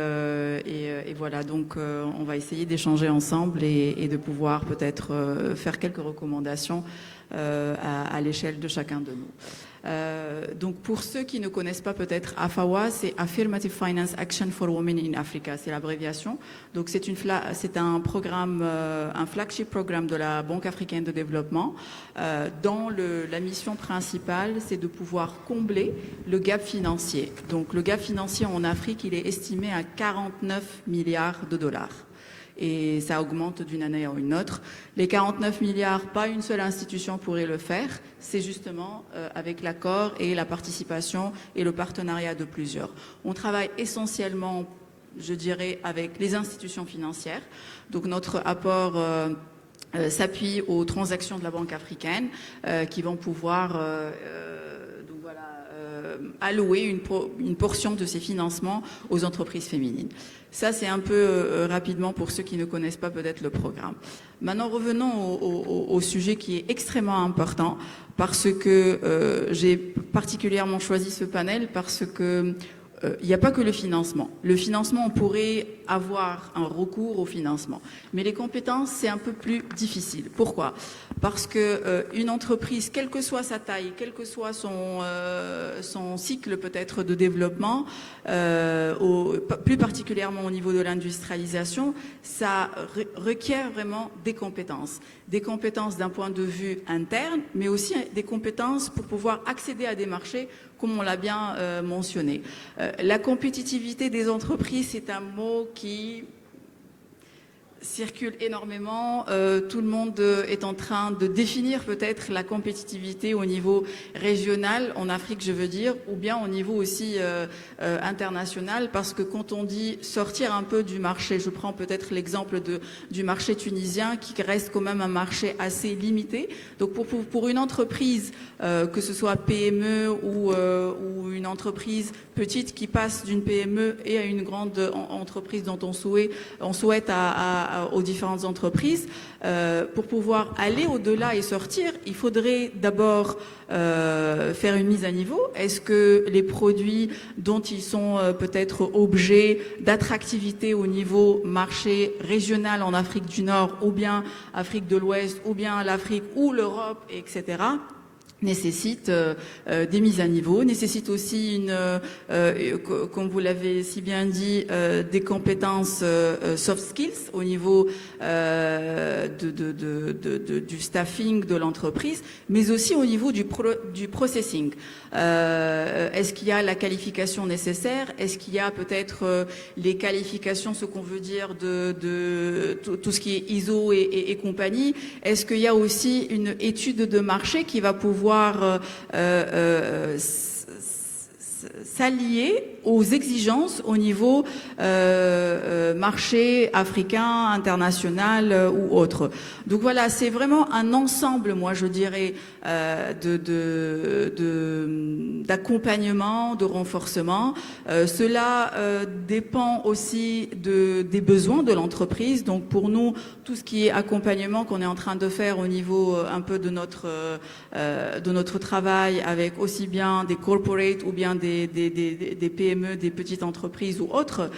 voilà, donc on va essayer d'échanger ensemble et de pouvoir peut-être faire quelques recommandations à l'échelle de chacun de nous. Donc pour ceux qui ne connaissent pas peut-être AFAWA, c'est Affirmative Finance Action for Women in Africa, c'est l'abréviation. Donc c'est un programme, un flagship programme de la Banque africaine de développement dont la mission principale, c'est de pouvoir combler le gap financier. Donc le gap financier en Afrique, il est estimé à 49 milliards de dollars. Et ça augmente d'une année à une autre. Les 49 milliards, pas une seule institution pourrait le faire. C'est justement avec l'accord et la participation et le partenariat de plusieurs. On travaille essentiellement, je dirais, avec les institutions financières. Donc notre apport s'appuie aux transactions de la Banque africaine qui vont pouvoir allouer une portion de ces financements aux entreprises féminines. Ça, c'est un peu rapidement pour ceux qui ne connaissent pas peut-être le programme. Maintenant, revenons au sujet qui est extrêmement important parce que j'ai particulièrement choisi ce panel parce que il n'y a pas que le financement. Le financement, on pourrait avoir un recours au financement. Mais les compétences, c'est un peu plus difficile. Pourquoi ? Parce que une entreprise, quelle que soit sa taille, quel que soit son cycle peut-être de développement, plus particulièrement au niveau de l'industrialisation, ça requiert vraiment des compétences. Des compétences d'un point de vue interne, mais aussi des compétences pour pouvoir accéder à des marchés comme on l'a bien mentionné. La compétitivité des entreprises, c'est un mot qui circule énormément. Tout le monde est en train de définir peut-être la compétitivité au niveau régional, en Afrique je veux dire, ou bien au niveau aussi international, parce que quand on dit sortir un peu du marché, je prends peut-être l'exemple du marché tunisien qui reste quand même un marché assez limité. Donc pour une entreprise, que ce soit PME ou une entreprise petite qui passe d'une PME et à une grande entreprise dont on souhaite aux différentes entreprises, pour pouvoir aller au-delà et sortir, il faudrait d'abord faire une mise à niveau. Est-ce que les produits dont ils sont peut-être objets d'attractivité au niveau marché régional en Afrique du Nord, ou bien Afrique de l'Ouest, ou bien l'Afrique ou l'Europe, etc., nécessite des mises à niveau, nécessite aussi comme vous l'avez si bien dit, des compétences soft skills au niveau du staffing de l'entreprise, mais aussi au niveau du processing. Est-ce qu'il y a la qualification nécessaire? Est-ce qu'il y a peut-être les qualifications, ce qu'on veut dire de tout ce qui est ISO et compagnie? Est-ce qu'il y a aussi une étude de marché qui va pouvoir s'allier aux exigences au niveau marché africain, international ou autre. Donc voilà, c'est vraiment un ensemble, moi je dirais, d'accompagnement, de renforcement. Cela dépend aussi des besoins de l'entreprise. Donc pour nous, tout ce qui est accompagnement qu'on est en train de faire au niveau un peu de notre travail avec aussi bien des corporates ou bien des des PME, des petites entreprises ou autres,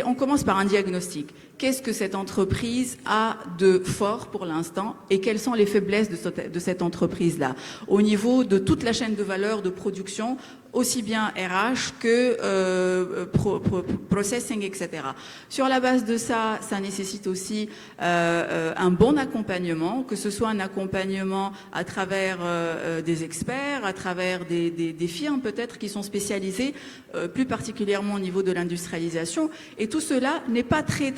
on commence par un diagnostic. Qu'est-ce que cette entreprise a de fort pour l'instant et quelles sont les faiblesses de cette entreprise-là au niveau de toute la chaîne de valeur de production, aussi bien RH que processing, etc. Sur la base de ça, ça nécessite aussi un bon accompagnement, que ce soit un accompagnement à travers des experts, à travers des firmes peut-être qui sont spécialisées, plus particulièrement au niveau de l'industrialisation. Et tout cela n'est pas très...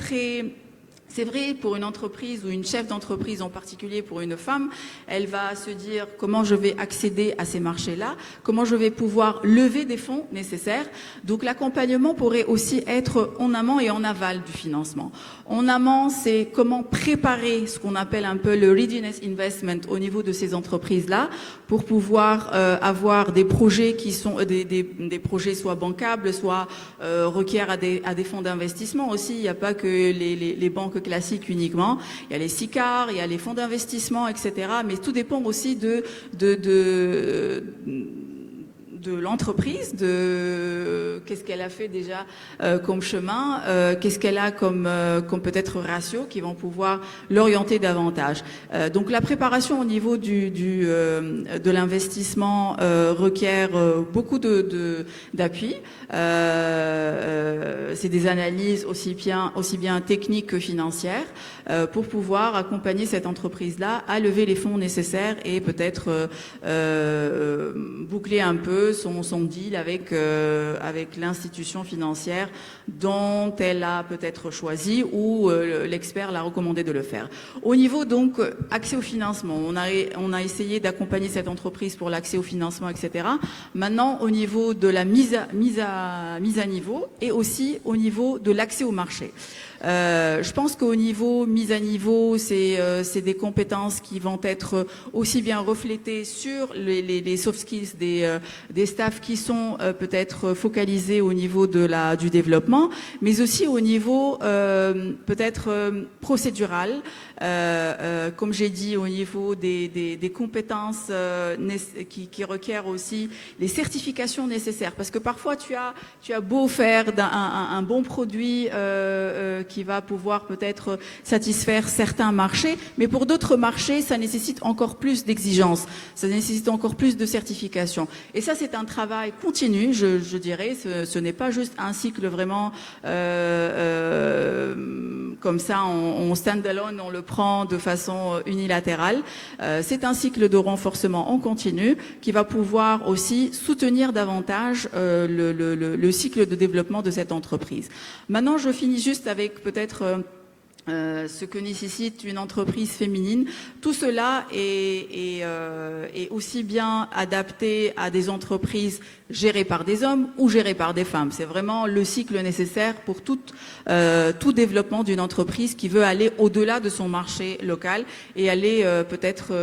C'est vrai, pour une entreprise ou une chef d'entreprise en particulier, pour une femme, elle va se dire comment je vais accéder à ces marchés-là, comment je vais pouvoir lever des fonds nécessaires. Donc l'accompagnement pourrait aussi être en amont et en aval du financement. En amont, c'est comment préparer ce qu'on appelle un peu le readiness investment au niveau de ces entreprises-là pour pouvoir avoir des projets qui sont des projets soit bancables, soit requièrent à des fonds d'investissement aussi. Il n'y a pas que les banques classiques uniquement. Il y a les SICAR, il y a les fonds d'investissement, etc. Mais tout dépend aussi de l'entreprise, de qu'est-ce qu'elle a fait déjà comme chemin, qu'est-ce qu'elle a comme peut-être ratio qui vont pouvoir l'orienter davantage. Donc la préparation au niveau de l'investissement requiert beaucoup d'appui. C'est des analyses aussi bien techniques que financières pour pouvoir accompagner cette entreprise-là à lever les fonds nécessaires et peut-être boucler un peu son deal avec l'institution financière dont elle a peut-être choisi ou l'expert l'a recommandé de le faire. Au niveau donc accès au financement, on a essayé d'accompagner cette entreprise pour l'accès au financement, etc. Maintenant, au niveau de la mise à niveau et aussi au niveau de l'accès au marché. Je pense qu'au niveau mise à niveau, c'est des compétences qui vont être aussi bien reflétées sur les soft skills des staffs qui sont peut-être focalisés au niveau du développement, mais aussi au niveau peut-être procédural, comme j'ai dit, au niveau des compétences qui requièrent aussi les certifications nécessaires, parce que parfois tu as beau faire un bon produit qui va pouvoir peut-être satisfaire certains marchés, mais pour d'autres marchés, ça nécessite encore plus d'exigences, ça nécessite encore plus de certifications. Et ça, c'est un travail continu, je dirais. Ce n'est pas juste un cycle vraiment comme ça, on stand-alone, on le prend de façon unilatérale. C'est un cycle de renforcement en continu qui va pouvoir aussi soutenir davantage le cycle de développement de cette entreprise. Maintenant, je finis juste avec peut-être ce que nécessite une entreprise féminine. Tout cela est aussi bien adapté à des entreprises gérées par des hommes ou gérées par des femmes. C'est vraiment le cycle nécessaire pour tout développement d'une entreprise qui veut aller au-delà de son marché local et aller peut-être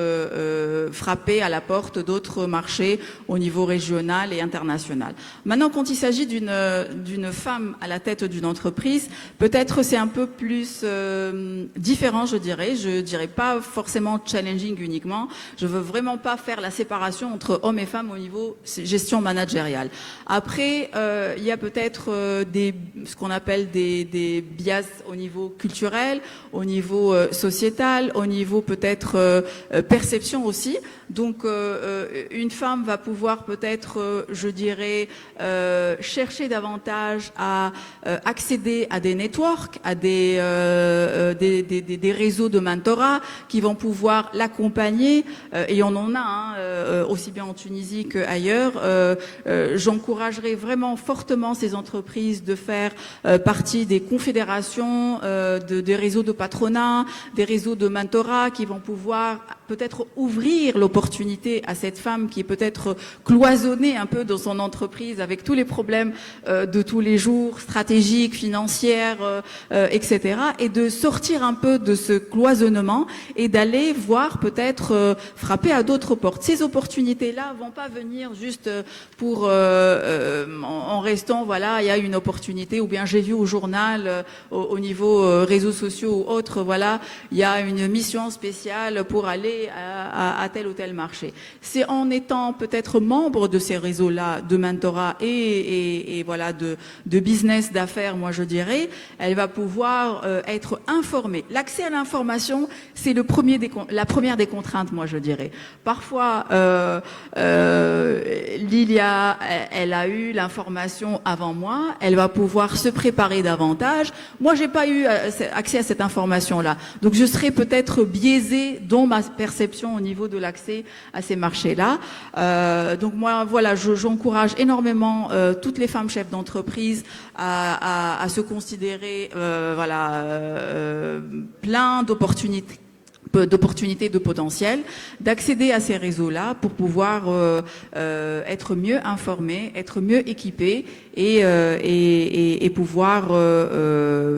frapper à la porte d'autres marchés au niveau régional et international. Maintenant, quand il s'agit d'une femme à la tête d'une entreprise, peut-être c'est un peu plus différent, je dirais pas forcément challenging uniquement. Je veux vraiment pas faire la séparation entre hommes et femmes au niveau gestion managériale. Après, il y a peut-être ce qu'on appelle des bias au niveau culturel, au niveau sociétal, au niveau peut-être perception aussi. Donc, une femme va pouvoir peut-être, je dirais, chercher davantage à accéder à des networks, à des réseaux de mentorat qui vont pouvoir l'accompagner, et on en a aussi bien en Tunisie qu'ailleurs. J'encouragerais vraiment fortement ces entreprises de faire partie des confédérations, des réseaux de patronat, des réseaux de mentorat qui vont pouvoir peut-être ouvrir l'opportunité à cette femme qui est peut-être cloisonnée un peu dans son entreprise avec tous les problèmes de tous les jours, stratégiques, financières, etc. et de sortir un peu de ce cloisonnement et d'aller voir peut-être frapper à d'autres portes. Ces opportunités-là vont pas venir juste pour en restant, voilà, il y a une opportunité, ou bien j'ai vu au journal, au niveau réseaux sociaux ou autres, voilà, il y a une mission spéciale pour aller aller à tel ou tel marché. C'est en étant peut-être membre de ces réseaux-là de mentorat et voilà de business, d'affaires, moi je dirais, elle va pouvoir être informée. L'accès à l'information, c'est la première des contraintes, moi je dirais. Parfois, Lilia, elle a eu l'information avant moi, elle va pouvoir se préparer davantage. Moi, j'ai pas eu accès à cette information-là. Donc, je serai peut-être biaisée dans ma perception au niveau de l'accès à ces marchés-là. Donc, moi, voilà, j'encourage énormément toutes les femmes chefs d'entreprise à se considérer, plein d'opportunités, de potentiel, d'accéder à ces réseaux-là pour pouvoir être mieux informés, être mieux équipés et pouvoir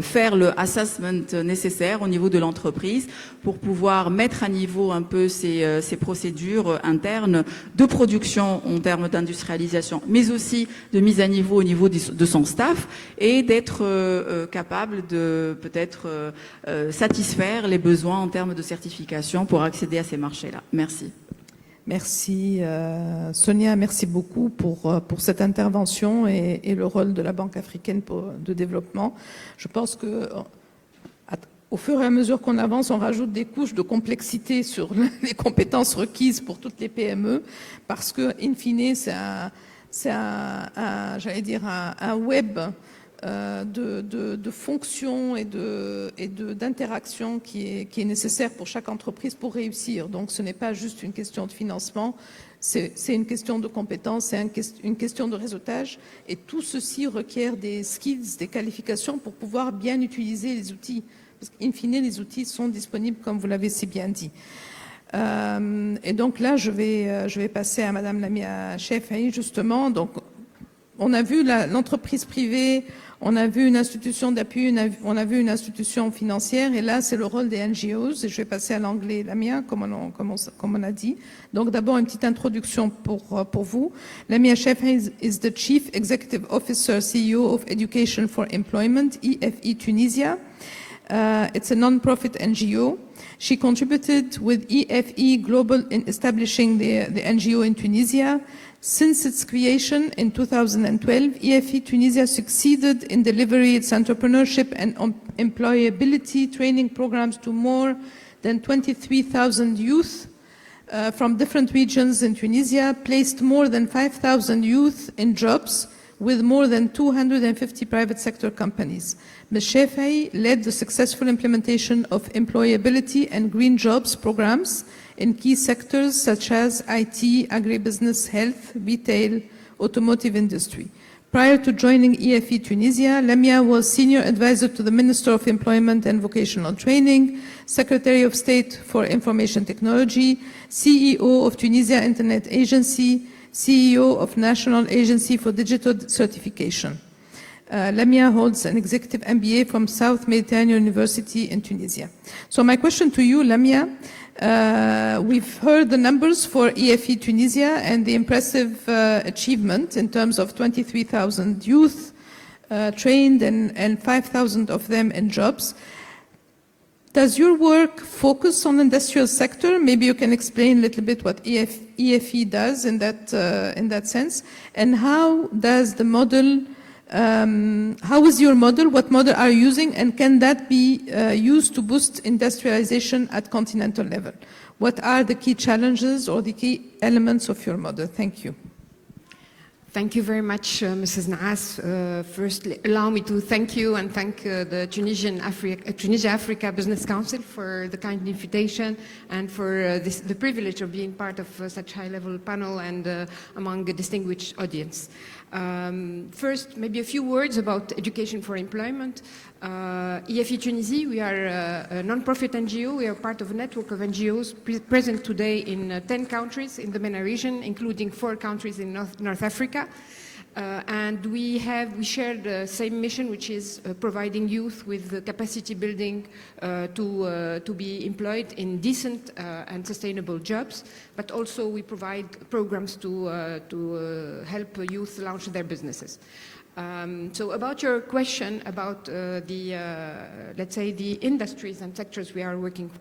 faire le assessment nécessaire au niveau de l'entreprise pour pouvoir mettre à niveau un peu ces procédures internes de production en termes d'industrialisation, mais aussi de mise à niveau au niveau de son staff et d'être capable de peut-être satisfaire les besoins en termes de certification pour accéder à ces marchés-là. Merci. Merci Sonia, merci beaucoup pour cette intervention et le rôle de la Banque africaine de développement. Je pense que au fur et à mesure qu'on avance, on rajoute des couches de complexité sur les compétences requises pour toutes les PME, parce que, in fine, c'est j'allais dire, un web de fonctions et d'interaction qui est nécessaire pour chaque entreprise pour réussir. Donc, ce n'est pas juste une question de financement, c'est une question de compétences, c'est une question de réseautage. Et tout ceci requiert des skills, des qualifications pour pouvoir bien utiliser les outils. Parce qu'in fine, les outils sont disponibles, comme vous l'avez si bien dit. Et donc là, je vais passer à Madame Lamia Chefei, justement. Donc, on a vu l'entreprise privée, on a vu une institution d'appui, on a vu une institution financière, et là, c'est le rôle des NGOs. Et je vais passer à l'anglais, Lamia, comme on a dit. Donc, d'abord, une petite introduction pour vous. Lamia Chefei is the Chief Executive Officer, CEO of Education for Employment, EFE Tunisia. It's a non-profit NGO. She contributed with EFE Global in establishing the NGO in Tunisia. Since its creation in 2012, EFE Tunisia succeeded in delivering its entrepreneurship and employability training programs to more than 23,000 youth from different regions in Tunisia, placed more than 5,000 youth in jobs with more than 250 private sector companies. Ms. Chefei led the successful implementation of employability and green jobs programs in key sectors such as IT, agribusiness, health, retail, automotive industry. Prior to joining EFE Tunisia, Lamia was Senior Advisor to the Minister of Employment and Vocational Training, Secretary of State for Information Technology, CEO of Tunisia Internet Agency, CEO of National Agency for Digital Certification. Lamia holds an executive MBA from South Mediterranean University in Tunisia. So my question to you, Lamia, we've heard the numbers for EFE Tunisia and the impressive achievement in terms of 23,000 youth trained and 5,000 of them in jobs. Does your work focus on industrial sector? Maybe you can explain a little bit what EFE does in that sense. And how does the model, how is your model? What model are you using? And can that be used to boost industrialization at continental level? What are the key challenges or the key elements of your model? Thank you. Thank you very much, Mrs. Naas. First, allow me to thank you and thank the Tunisia Africa Business Council for the kind invitation and for the privilege of being part of such high-level panel and among a distinguished audience. First, maybe a few words about education for employment. EFE Tunisie, we are a non-profit NGO. We are part of a network of NGOs present today in 10 countries in the MENA region, including 4 countries in North Africa. And we share the same mission, which is providing youth with the capacity building to be employed in decent and sustainable jobs, but also we provide programs to help youth launch their businesses. So about your question about let's say the industries and sectors we are working for,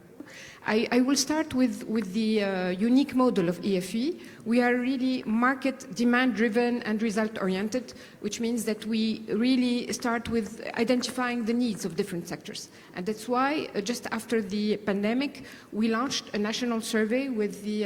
I will start with the unique model of EFE. We are really market demand-driven and result-oriented, which means that we really start with identifying the needs of different sectors. And that's why, just after the pandemic, we launched a national survey with the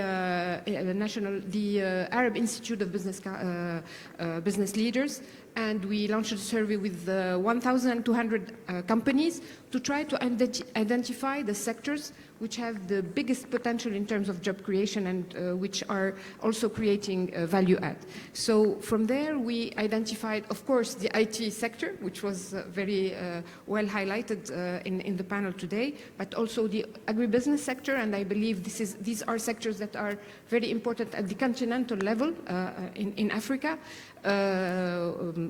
Arab Institute of Business Leaders, and we launched a survey with 1,200 companies to try to identify the sectors which have the biggest potential in terms of job creation and which are also creating value add. So from there we identified, of course, the IT sector, which was very well highlighted in the panel today, but also the agribusiness sector, and I believe these are sectors that are very important at the continental level in Africa,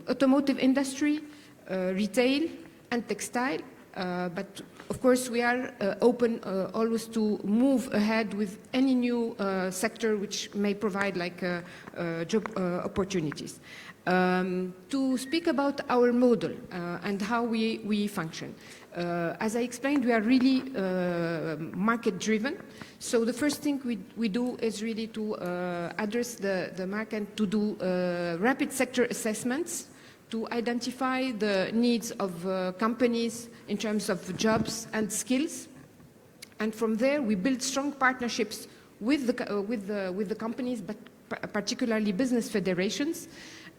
automotive industry, retail, and textile. But of course, we are open always to move ahead with any new sector which may provide like job opportunities. To speak about our model and how we function. As I explained, we are really market-driven. So the first thing we do is really to address the market, to do rapid sector assessments, to identify the needs of companies in terms of jobs and skills. And from there, we build strong partnerships with the companies, but particularly business federations.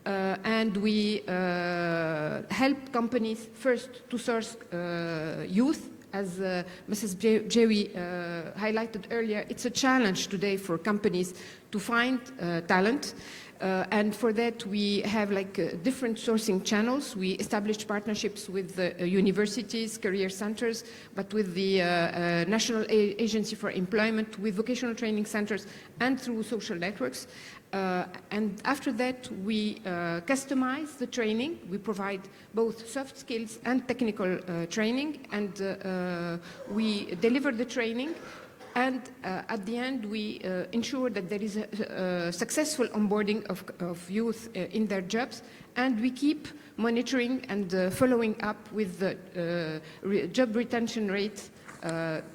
And we help companies first to source youth. As Mrs. Jawi highlighted earlier, it's a challenge today for companies to find talent. And for that, we have like different sourcing channels. We established partnerships with universities, career centers, but with the National Agency for Employment, with vocational training centers, and through social networks. And after that, we customize the training. We provide both soft skills and technical training, and we deliver the training. And at the end, we ensure that there is a successful onboarding of youth in their jobs, and we keep monitoring and following up with the job retention rate,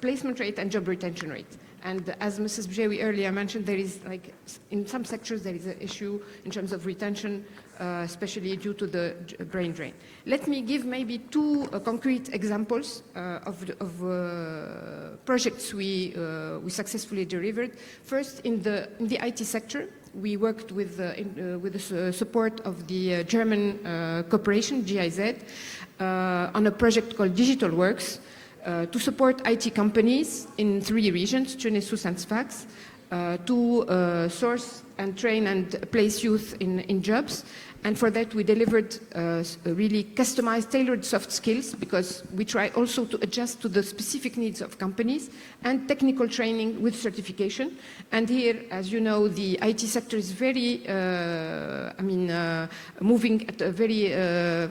placement rate, and job retention rate. And as Mrs. Bjawi earlier mentioned, there is like, in some sectors, there is an issue in terms of retention, especially due to the brain drain. Let me give maybe two concrete examples of projects we successfully delivered. First, in the IT sector, we worked with the support of the German corporation, GIZ, on a project called Digital Works, to support IT companies in 3 regions, Tunis, Sousse, and Sfax, to source and train and place youth in jobs. And for that, we delivered really customized, tailored soft skills, because we try also to adjust to the specific needs of companies, and technical training with certification. And here, as you know, the IT sector is very, moving at a very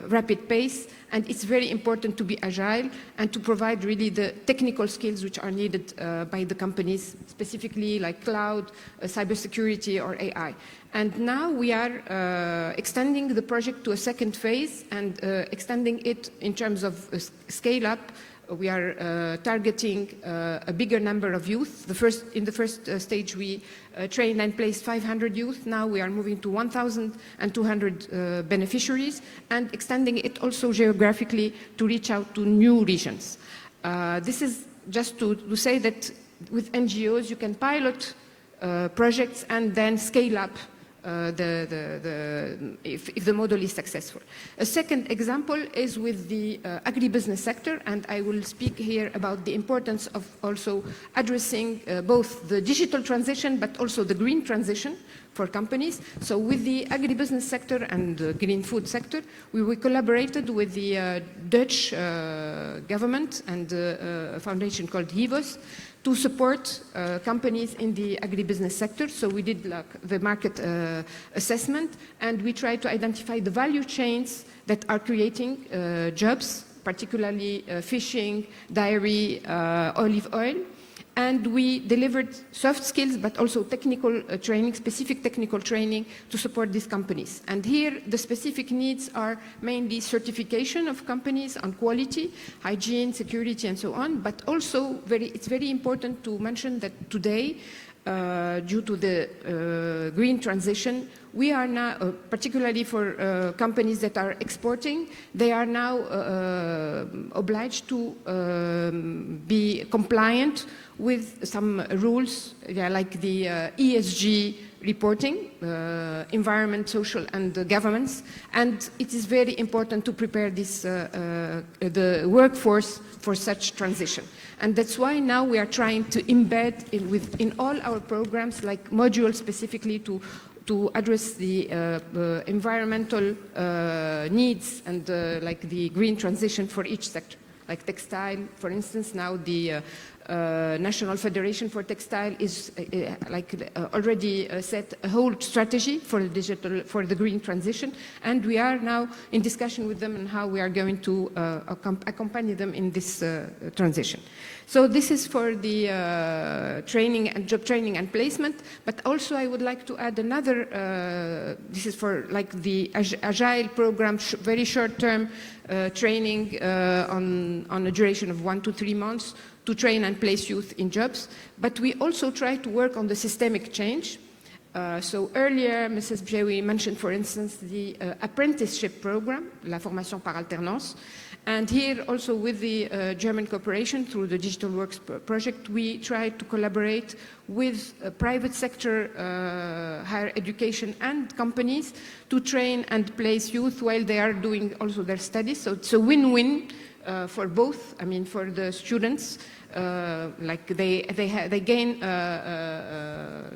rapid pace, and it's very important to be agile and to provide really the technical skills which are needed by the companies, specifically like cloud, cybersecurity, or AI. And now we are extending the project to a second phase and extending it in terms of scale up. We are targeting a bigger number of youth. In the first stage, we trained and placed 500 youth. Now we are moving to 1,200 beneficiaries and extending it also geographically to reach out to new regions. This is just to say that with NGOs, you can pilot projects and then scale up if the model is successful. A second example is with the agribusiness sector, and I will speak here about the importance of also addressing both the digital transition but also the green transition for companies. So with the agribusiness sector and the green food sector, we collaborated with the Dutch government and a foundation called HIVOS to support companies in the agribusiness sector. So we did the market assessment, and we tried to identify the value chains that are creating jobs, particularly fishing, dairy, olive oil. And we delivered soft skills, but also technical training, specific technical training to support these companies. And here, the specific needs are mainly certification of companies on quality, hygiene, security, and so on. But also, it's very important to mention that today, due to the green transition, we are now, particularly for companies that are exporting, they are now obliged to be compliant with some rules, like the ESG reporting, environment, social, and governance. And it is very important to prepare this, the workforce for such transition. And that's why now we are trying to embed in all our programs, like modules specifically to address the environmental needs and like the green transition for each sector. Like textile, for instance, now the National Federation for Textile is already set a whole strategy for the green transition, and we are now in discussion with them on how we are going to accompany them in this transition. So this is for the training and job training and placement, but also I would like to add another, this is for like the Agile program, very short-term training on a duration of 1 to 3 months to train and place youth in jobs. But we also try to work on the systemic change. So earlier, Mrs. Bjewi mentioned, for instance, the apprenticeship program, La Formation par Alternance. And here also with the German cooperation through the Digital Works project, we try to collaborate with private sector higher education and companies to train and place youth while they are doing also their studies. So it's a win-win for both. I mean, for the students, like they gain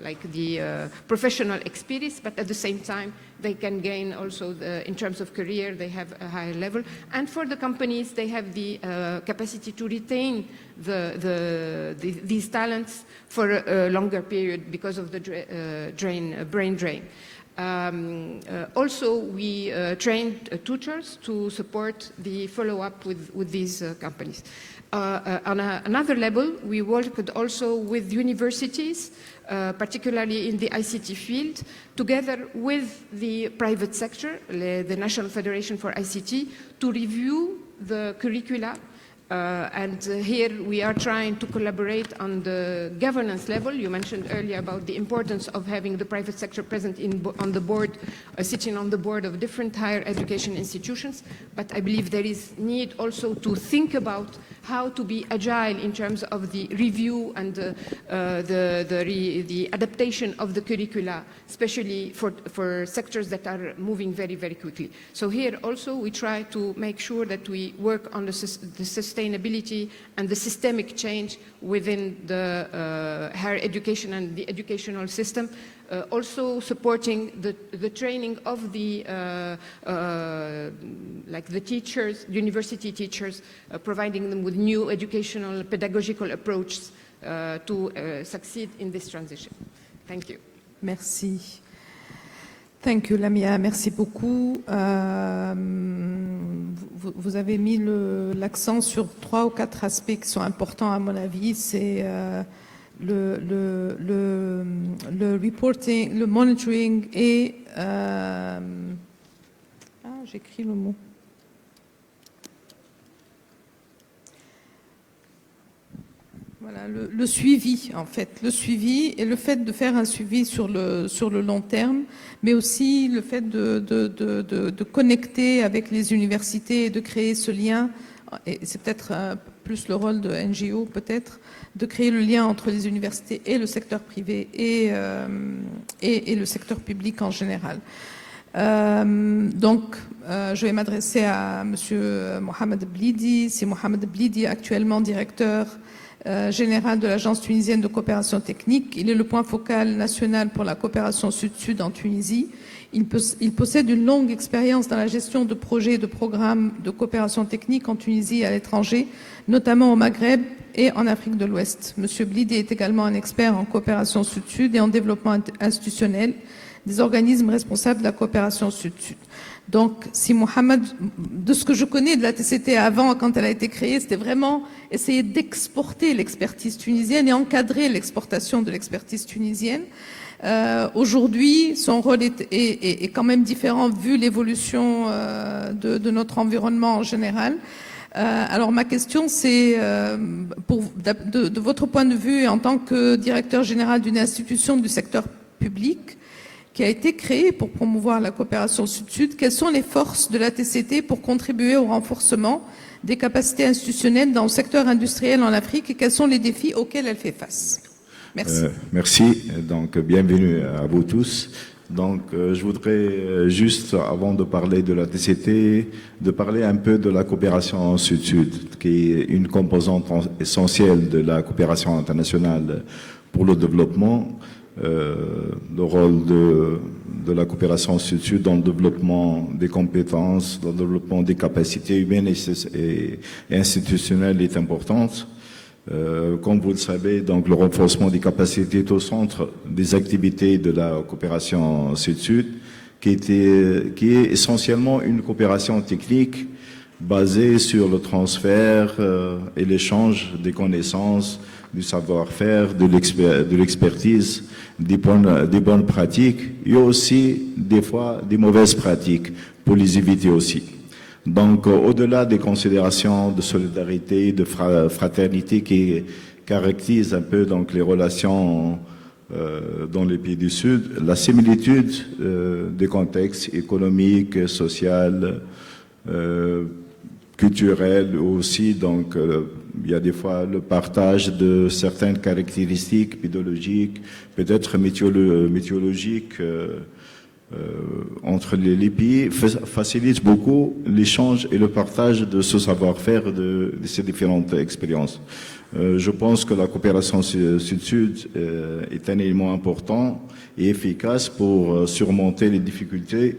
like the professional experience, but at the same time they can gain also in terms of career, they have a higher level. And for the companies, they have the capacity to retain these talents for a longer period because of the brain drain. Also, we trained tutors to support the follow-up with these companies. On another level, we worked also with universities, particularly in the ICT field, together with the private sector, the National Federation for ICT, to review the curricula. And here we are trying to collaborate on the governance level. You mentioned earlier about the importance of having the private sector present on the board, sitting on the board of different higher education institutions. But I believe there is need also to think about how to be agile in terms of the review and the adaptation of the curricula, especially for sectors that are moving very, very quickly. So here also we try to make sure that we work on the sustainability and the systemic change within the higher education and the educational system, also supporting the training of the like the teachers, university teachers, providing them with new educational pedagogical approaches to succeed in this transition. Thank you. Merci. Thank you, Lamia. Merci beaucoup. Vous avez mis l'accent sur 3 ou 4 aspects qui sont importants à mon avis. C'est le reporting, le monitoring et j'écris le mot. Voilà, le suivi, en fait, le suivi et le fait de faire un suivi sur le long terme, mais aussi le fait de connecter avec les universités et de créer ce lien, et c'est peut-être plus le rôle de NGO, peut-être, de créer le lien entre les universités et le secteur privé et le secteur public en général. Donc, je vais m'adresser à Monsieur Mohamed Blidi. C'est Mohamed Blidi, actuellement directeur général de l'Agence tunisienne de coopération technique. Il est le point focal national pour la coopération sud-sud en Tunisie. Il possède une longue expérience dans la gestion de projets et de programmes de coopération technique en Tunisie et à l'étranger, notamment au Maghreb et en Afrique de l'Ouest. Monsieur Blidi est également un expert en coopération sud-sud et en développement institutionnel des organismes responsables de la coopération sud-sud. Donc, si Mohamed, de ce que je connais de la TCT avant, quand elle a été créée, c'était vraiment essayer d'exporter l'expertise tunisienne et encadrer l'exportation de l'expertise tunisienne. Aujourd'hui, son rôle est quand même différent vu l'évolution de notre environnement en général. Alors ma question c'est, de votre point de vue en tant que directeur général d'une institution du secteur public qui a été créée pour promouvoir la coopération Sud-Sud, quelles sont les forces de la TCT pour contribuer au renforcement des capacités institutionnelles dans le secteur industriel en Afrique et quels sont les défis auxquels elle fait face? Merci. Merci. Donc, bienvenue à vous tous. Donc, je voudrais juste, avant de parler de la TCT, de parler un peu de la coopération Sud-Sud, qui est une composante essentielle de la coopération internationale pour le développement. Le rôle de la coopération Sud-Sud dans le développement des compétences, dans le développement des capacités humaines et institutionnelles est importante. Comme vous le savez, donc le renforcement des capacités est au centre des activités de la coopération Sud-Sud, qui est essentiellement une coopération technique basée sur le transfert et l'échange des connaissances, du savoir-faire, de l'expertise, des bonnes pratiques et aussi des fois des mauvaises pratiques pour les éviter aussi. Donc, au-delà des considérations de solidarité, de fraternité qui caractérisent un peu donc les relations dans les pays du Sud, la similitude des contextes économiques, sociaux, culturels aussi. Donc, il y a des fois le partage de certaines caractéristiques pédologiques, peut-être météorologiques. Entre les pays facilite beaucoup l'échange et le partage de ce savoir-faire de ces différentes expériences. Je pense que la coopération Sud-Sud est un élément important et efficace pour surmonter les difficultés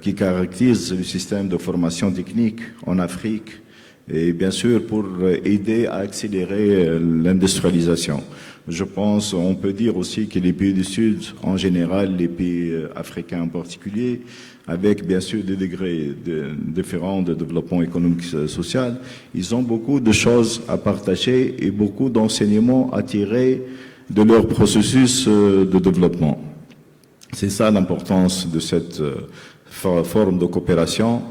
qui caractérisent le système de formation technique en Afrique et bien sûr pour aider à accélérer l'industrialisation. Je pense, on peut dire aussi que les pays du Sud, en général, les pays africains en particulier, avec bien sûr des degrés différents de développement économique et social, ils ont beaucoup de choses à partager et beaucoup d'enseignements à tirer de leur processus de développement. C'est ça l'importance de cette forme de coopération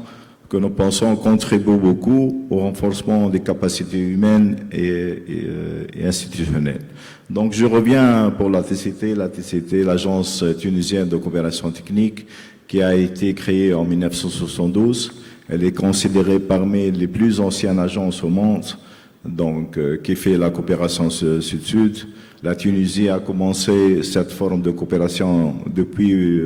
que nous pensons contribue beaucoup au renforcement des capacités humaines et institutionnelles. Donc je reviens pour la TCT, l'Agence tunisienne de coopération technique, qui a été créée en 1972. Elle est considérée parmi les plus anciennes agences au monde, donc qui fait la coopération Sud-Sud. La Tunisie a commencé cette forme de coopération depuis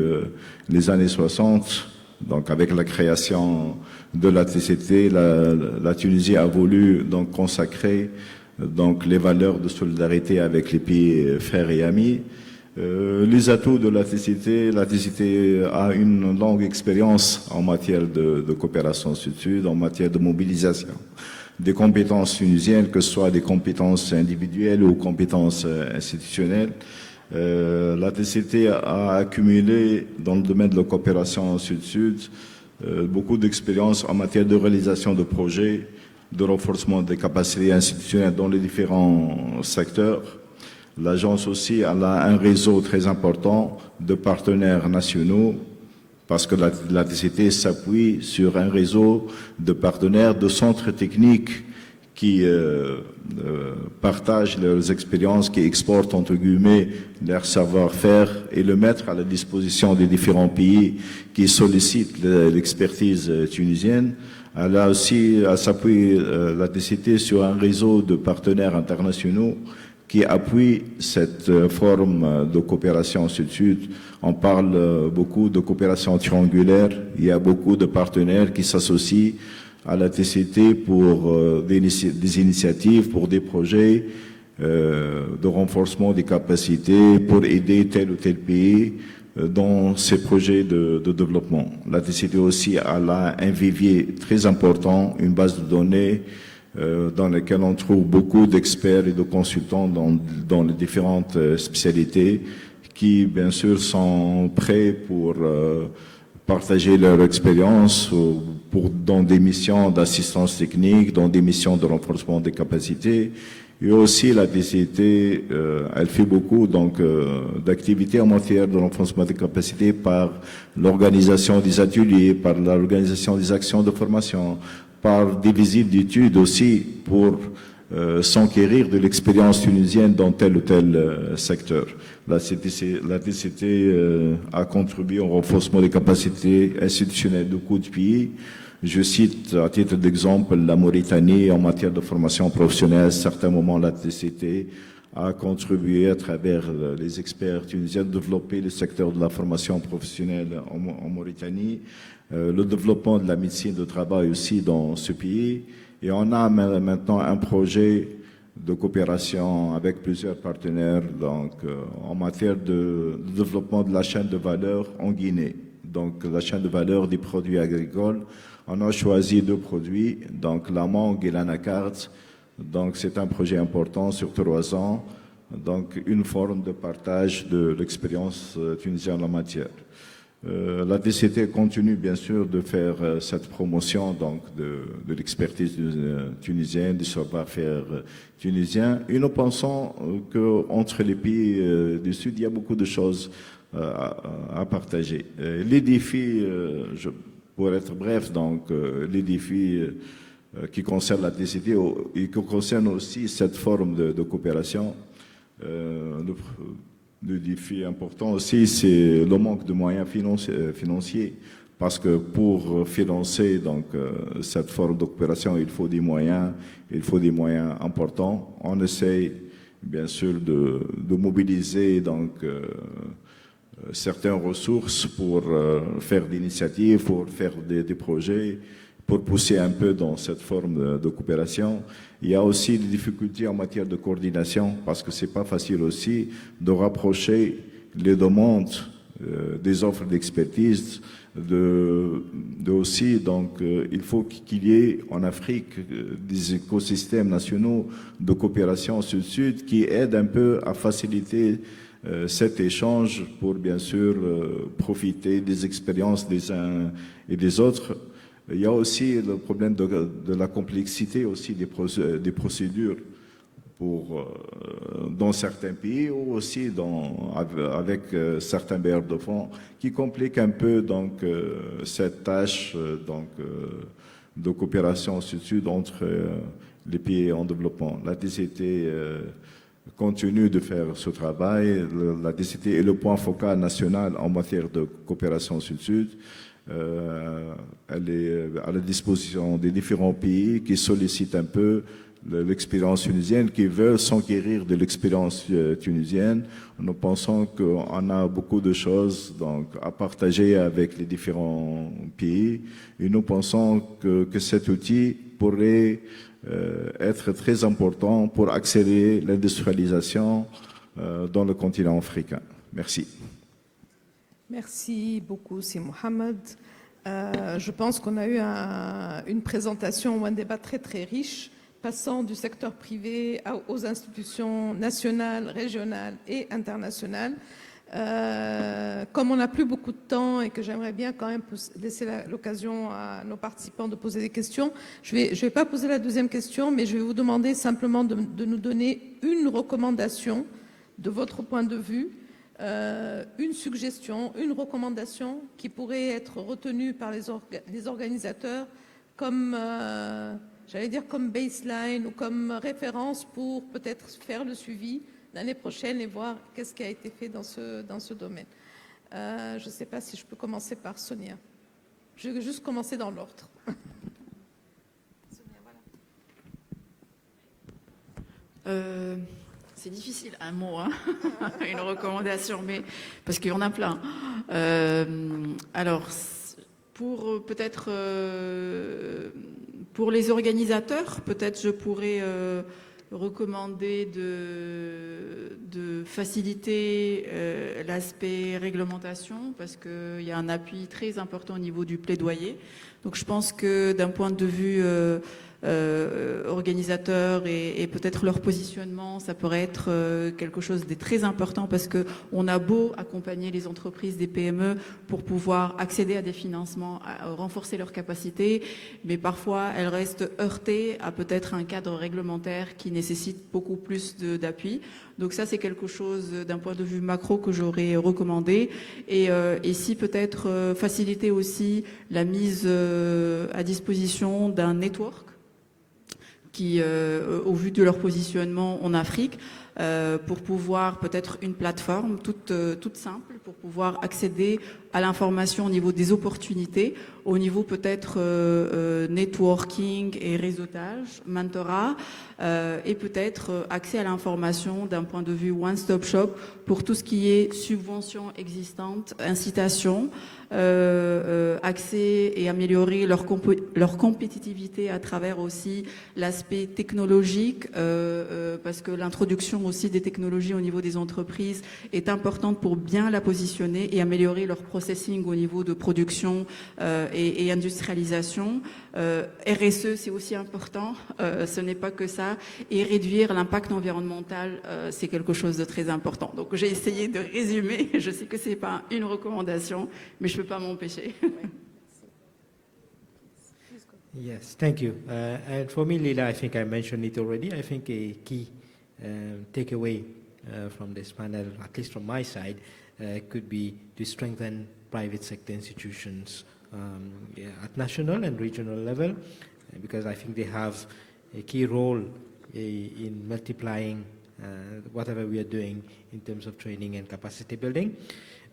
les années 60. Donc, avec la création de la TCT, la Tunisie a voulu donc consacrer donc les valeurs de solidarité avec les pays frères et amis. Les atouts de la TCT a une longue expérience en matière de coopération Sud-Sud, en matière de mobilisation des compétences tunisiennes, que ce soit des compétences individuelles ou compétences institutionnelles. La TCT a accumulé dans le domaine de la coopération Sud-Sud beaucoup d'expérience en matière de réalisation de projets, de renforcement des capacités institutionnelles dans les différents secteurs. L'agence aussi elle a un réseau très important de partenaires nationaux parce que la TCT s'appuie sur un réseau de partenaires, de centres techniques qui partagent leurs expériences, qui exportent entre guillemets leur savoir-faire et le mettre à la disposition des différents pays qui sollicitent l'expertise tunisienne. Elle a aussi s'appuie la TCT sur un réseau de partenaires internationaux qui appuient cette forme de coopération Sud-Sud. On parle beaucoup de coopération triangulaire. Il y a beaucoup de partenaires qui s'associent à la TCT pour des initiatives, pour des projets de renforcement des capacités, pour aider tel ou tel pays dans ces projets de développement. La TCT aussi a là un vivier très important, une base de données dans laquelle on trouve beaucoup d'experts et de consultants dans les différentes spécialités qui, bien sûr, sont prêts pour partager leur expérience dans des missions d'assistance technique, dans des missions de renforcement des capacités. Et aussi la DCT, elle fait beaucoup d'activités en matière de renforcement des capacités par l'organisation des ateliers, par l'organisation des actions de formation, par des visites d'études aussi pour s'enquérir de l'expérience tunisienne dans tel ou tel secteur. La DCT a contribué au renforcement des capacités institutionnelles de beaucoup de pays. Je cite à titre d'exemple la Mauritanie en matière de formation professionnelle. À certains moments, la DCT a contribué à travers les experts tunisiens à développer le secteur de la formation professionnelle en Mauritanie, le développement de la médecine de travail aussi dans ce pays. Et on a maintenant un projet de coopération avec plusieurs partenaires en matière de développement de la chaîne de valeur en Guinée. Donc la chaîne de valeur des produits agricoles. On a choisi 2 produits, donc la mangue et l'anacarde. Donc c'est un projet important sur 3 ans. Donc une forme de partage de l'expérience tunisienne en la matière. La DCT continue bien sûr de faire cette promotion de l'expertise tunisienne, du savoir-faire tunisien. Et nous pensons qu'entre les pays du Sud, il y a beaucoup de choses à partager. Les défis, pour être bref, les défis qui concernent la DCT et qui concernent aussi cette forme de coopération. Le défi important aussi, c'est le manque de moyens financiers, parce que pour financer cette forme de coopération, il faut des moyens importants. On essaye bien sûr de mobiliser certaines ressources pour faire des initiatives, pour faire des projets, pour pousser un peu dans cette forme de coopération. Il y a aussi des difficultés en matière de coordination, parce que c'est pas facile aussi de rapprocher les demandes des offres d'expertise, il faut qu'il y ait en Afrique des écosystèmes nationaux de coopération sud-sud qui aident un peu à faciliter cet échange pour bien sûr profiter des expériences des uns et des autres. Il y a aussi le problème de la complexité aussi des procédures dans certains pays ou aussi avec certains bailleurs de fonds qui compliquent un peu cette tâche de coopération sud-sud entre les pays en développement. La DCT continue de faire ce travail. La DCT est le point focal national en matière de coopération sud-sud. Elle est à la disposition des différents pays qui sollicitent un peu l'expérience tunisienne, qui veulent s'enquérir de l'expérience tunisienne. Nous pensons qu'on a beaucoup de choses à partager avec les différents pays et nous pensons que cet outil pourrait être très important pour accélérer l'industrialisation dans le continent africain. Merci. Merci beaucoup, c'est Mohamed. Je pense qu'on a eu une présentation ou un débat très très riche, passant du secteur privé aux institutions nationales, régionales et internationales. Comme on n'a plus beaucoup de temps et que j'aimerais bien quand même laisser l'occasion à nos participants de poser des questions, je vais pas poser la deuxième question, mais je vais vous demander simplement de nous donner une recommandation de votre point de vue, une suggestion, une recommandation qui pourrait être retenue par les organisateurs comme, j'allais dire comme baseline ou comme référence pour peut-être faire le suivi l'année prochaine et voir qu'est-ce qui a été fait dans ce domaine. Je ne sais pas si je peux commencer par Sonia. Je vais juste commencer dans l'ordre. Sonia, voilà. C'est difficile, un mot, hein une recommandation, mais parce qu'il y en a plein. Alors, pour peut-être pour les organisateurs, peut-être je pourrais recommander de faciliter l'aspect réglementation, parce qu'il y a un appui très important au niveau du plaidoyer. Donc je pense que d'un point de vue organisateurs et peut-être leur positionnement, ça pourrait être quelque chose de très important parce que on a beau accompagner les entreprises, des PME pour pouvoir accéder à des financements, à renforcer leurs capacités, mais parfois elles restent heurtées à peut-être un cadre réglementaire qui nécessite beaucoup plus d'appui. Donc ça, c'est quelque chose d'un point de vue macro que j'aurais recommandé. Et ici, peut-être faciliter aussi la mise à disposition d'un network qui, au vu de leur positionnement en Afrique, pour pouvoir peut-être une plateforme toute simple pour pouvoir accéder à l'information au niveau des opportunités, au niveau peut-être networking et réseautage, mentorat, et peut-être accès à l'information d'un point de vue one-stop shop pour tout ce qui est subventions existantes, incitations, accès et améliorer leur compétitivité à travers aussi l'aspect technologique, parce que l'introduction aussi des technologies au niveau des entreprises est importante pour bien la positionner et améliorer leur processing au niveau de production et industrialisation. RSE, c'est aussi important, ce n'est pas que ça, et réduire l'impact environnemental, c'est quelque chose de très important. Donc j'ai essayé de résumer, je sais que c'est pas une recommandation, mais je peux pas m'empêcher. Yes, thank you. And for me, Leila, I think I mentioned it already. I think a key takeaway from this panel, at least from my side, could be to strengthen private sector institutions at national and regional level, because I think they have a key role in multiplying whatever we are doing in terms of training and capacity building.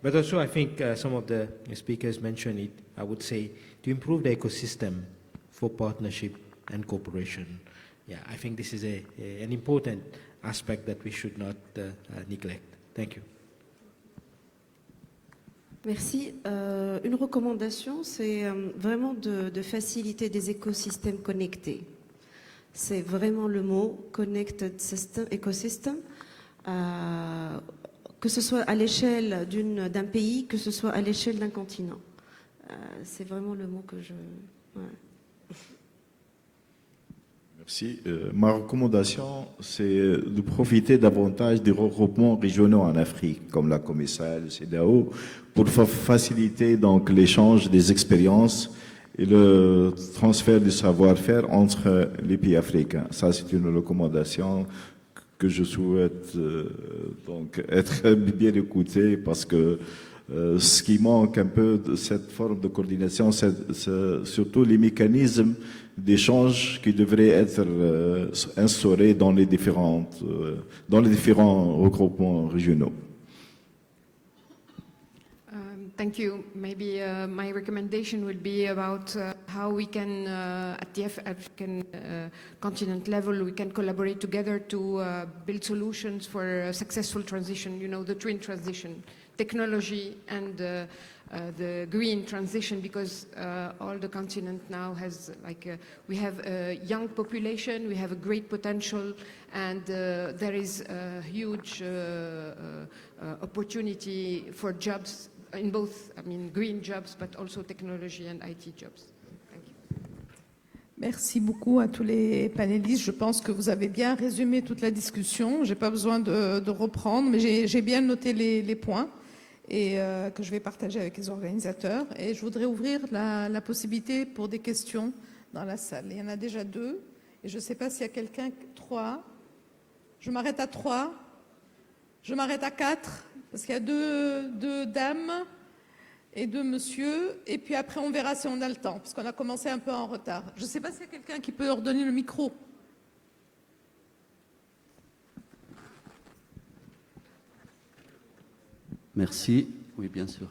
But also, I think some of the speakers mentioned it, I would say, to improve the ecosystem for partnership and cooperation. Yeah, I think this is an important aspect that we should not neglect. Thank you. Merci. Une recommandation, c'est vraiment de faciliter des écosystèmes connectés. C'est vraiment le mot, connected system, ecosystem, que ce soit à l'échelle d'un pays, que ce soit à l'échelle d'un continent. C'est vraiment le mot que je... Ouais. Merci. Ma recommandation, c'est de profiter davantage des regroupements régionaux en Afrique, comme la COMESA, le CEDEAO, pour faciliter donc l'échange des expériences et le transfert du savoir-faire entre les pays africains. Ça, c'est une recommandation que je souhaite donc être bien écoutée, parce que ce qui manque un peu de cette forme de coordination, c'est surtout les mécanismes d'échange qui devraient être instaurés dans les différents regroupements régionaux. Thank you. Maybe my recommendation would be about how we can, at the African continent level, we can collaborate together to build solutions for a successful transition, you know, the twin transition, technology and the green transition, because all the continent now has, we have a young population, we have a great potential, and there is a huge opportunity for jobs in both, I mean, green jobs, but also technology and IT jobs. Thank you. Merci beaucoup à tous les panélistes. Je pense que vous avez bien résumé toute la discussion. Je n'ai pas besoin de reprendre, mais j'ai bien noté les points et que je vais partager avec les organisateurs. Et je voudrais ouvrir la possibilité pour des questions dans la salle. Il y en a déjà 2. Et je ne sais pas s'il y a quelqu'un... 3. Je m'arrête à 3. Je m'arrête à 4. Parce qu'il y a deux dames et 2 monsieur, et puis après on verra si on a le temps, parce qu'on a commencé un peu en retard. Je ne sais pas s'il y a quelqu'un qui peut leur donner le micro. Merci, oui bien sûr.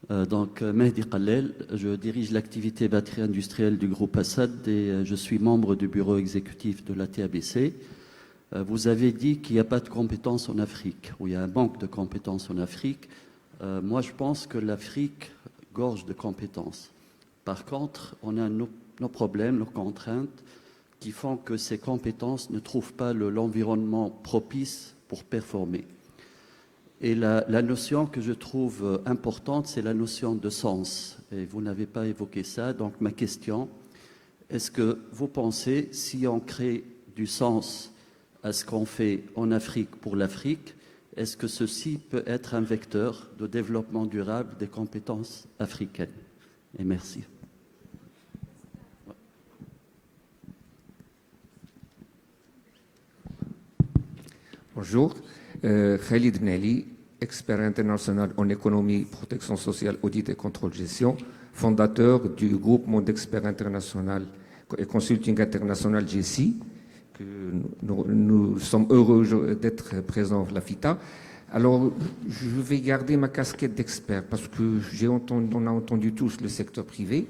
Donc Mehdi Khalel, je dirige l'activité batterie industrielle du groupe Assad et je suis membre du bureau exécutif de la TABC. Vous avez dit qu'il n'y a pas de compétences en Afrique, ou il y a un manque de compétences en Afrique. Moi, je pense que l'Afrique gorge de compétences. Par contre, on a nos problèmes, nos contraintes, qui font que ces compétences ne trouvent pas l'environnement propice pour performer. Et la notion que je trouve importante, c'est la notion de sens. Et vous n'avez pas évoqué ça. Donc, ma question est-ce que vous pensez, si on crée du sens à ce qu'on fait en Afrique pour l'Afrique, est-ce que ceci peut être un vecteur de développement durable des compétences africaines? Et merci. Bonjour, Khalid Benali, expert international en économie, protection sociale, audit et contrôle gestion, fondateur du groupement d'experts international et consulting international GC, que nous sommes heureux d'être présents à la FITA. Alors, je vais garder ma casquette d'expert parce que on a entendu tous le secteur privé,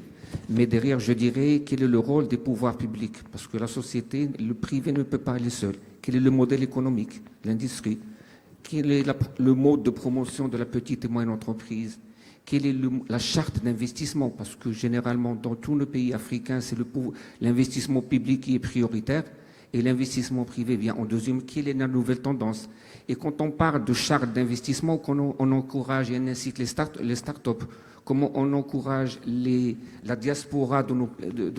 mais derrière, je dirais quel est le rôle des pouvoirs publics, parce que la société, le privé ne peut pas aller seul. Quel est le modèle économique, l'industrie? Quel est le mode de promotion de la petite et moyenne entreprise? Quelle est la charte d'investissement? Parce que généralement, dans tous nos pays africains, c'est l'investissement public qui est prioritaire et l'investissement privé vient en deuxième. Quelle est la nouvelle tendance? Et quand on parle de charte d'investissement, on encourage et on incite les start-up, comment on encourage la diaspora de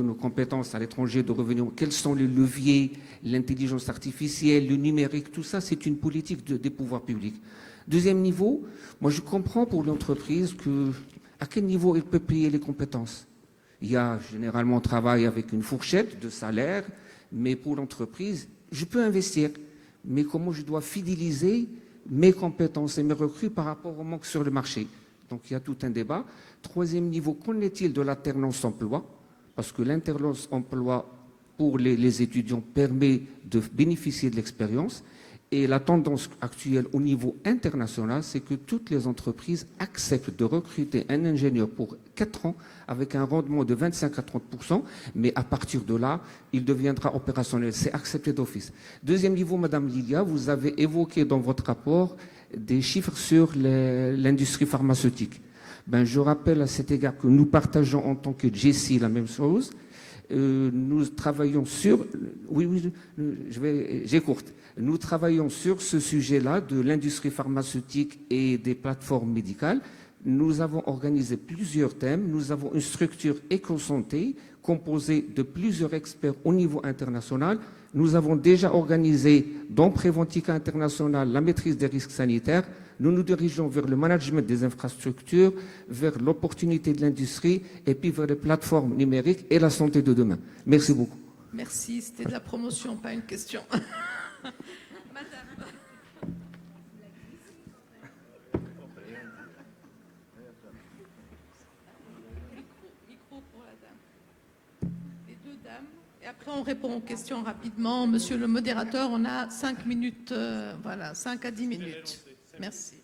nos compétences à l'étranger, de revenir, quels sont les leviers, l'intelligence artificielle, le numérique, tout ça, c'est une politique des pouvoirs publics. Deuxième niveau, moi je comprends pour l'entreprise à quel niveau elle peut payer les compétences. Il y a généralement un travail avec une fourchette de salaire, mais pour l'entreprise, je peux investir, mais comment je dois fidéliser mes compétences et mes recrues par rapport au manque sur le marché. Donc il y a tout un débat. Troisième niveau, qu'en est-il de l'alternance emploi? Parce que l'alternance emploi pour les étudiants permet de bénéficier de l'expérience. Et la tendance actuelle au niveau international, c'est que toutes les entreprises acceptent de recruter un ingénieur pour 4 ans avec un rendement de 25 à 30%, mais à partir de là, il deviendra opérationnel. C'est accepté d'office. Deuxième niveau, Madame Lilia, vous avez évoqué dans votre rapport des chiffres sur l'industrie pharmaceutique. Je rappelle à cet égard que nous partageons en tant que GC la même chose. Nous travaillons sur... Oui, j'écourte. Nous travaillons sur ce sujet-là de l'industrie pharmaceutique et des plateformes médicales. Nous avons organisé plusieurs thèmes. Nous avons une structure éco-santé composée de plusieurs experts au niveau international. Nous avons déjà organisé dans Préventica International la maîtrise des risques sanitaires. Nous nous dirigeons vers le management des infrastructures, vers l'opportunité de l'industrie et puis vers les plateformes numériques et la santé de demain. Merci beaucoup. Merci, c'était de la promotion, pas une question. Madame. Micro pour la dame. Les deux dames. Et après, on répond aux questions rapidement. Monsieur le modérateur, on a 5 minutes, 5 à 10 minutes. Merci.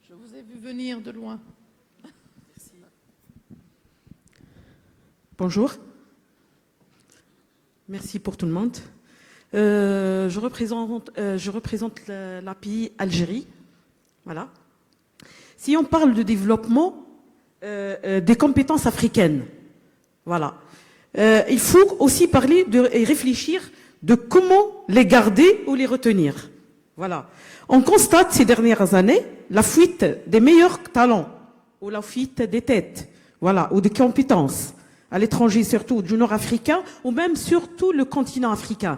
Je vous ai vu venir de loin. Merci. Bonjour. Merci pour tout le monde. Je représente l'API Algérie. Voilà. Si on parle de développement des compétences africaines, voilà. Il faut aussi parler et réfléchir de comment les garder ou les retenir. Voilà. On constate ces dernières années la fuite des meilleurs talents ou la fuite des têtes, voilà, ou des compétences à l'étranger, surtout du nord africain ou même surtout le continent africain.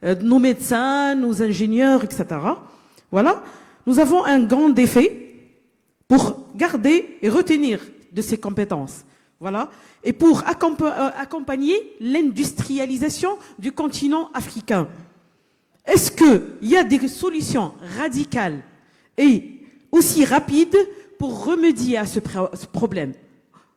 Nos médecins, nos ingénieurs, etc. Voilà. Nous avons un grand défi pour garder et retenir de ces compétences. Voilà. Et pour accompagner l'industrialisation du continent africain. Est-ce qu'il y a des solutions radicales et aussi rapides pour remédier à ce problème?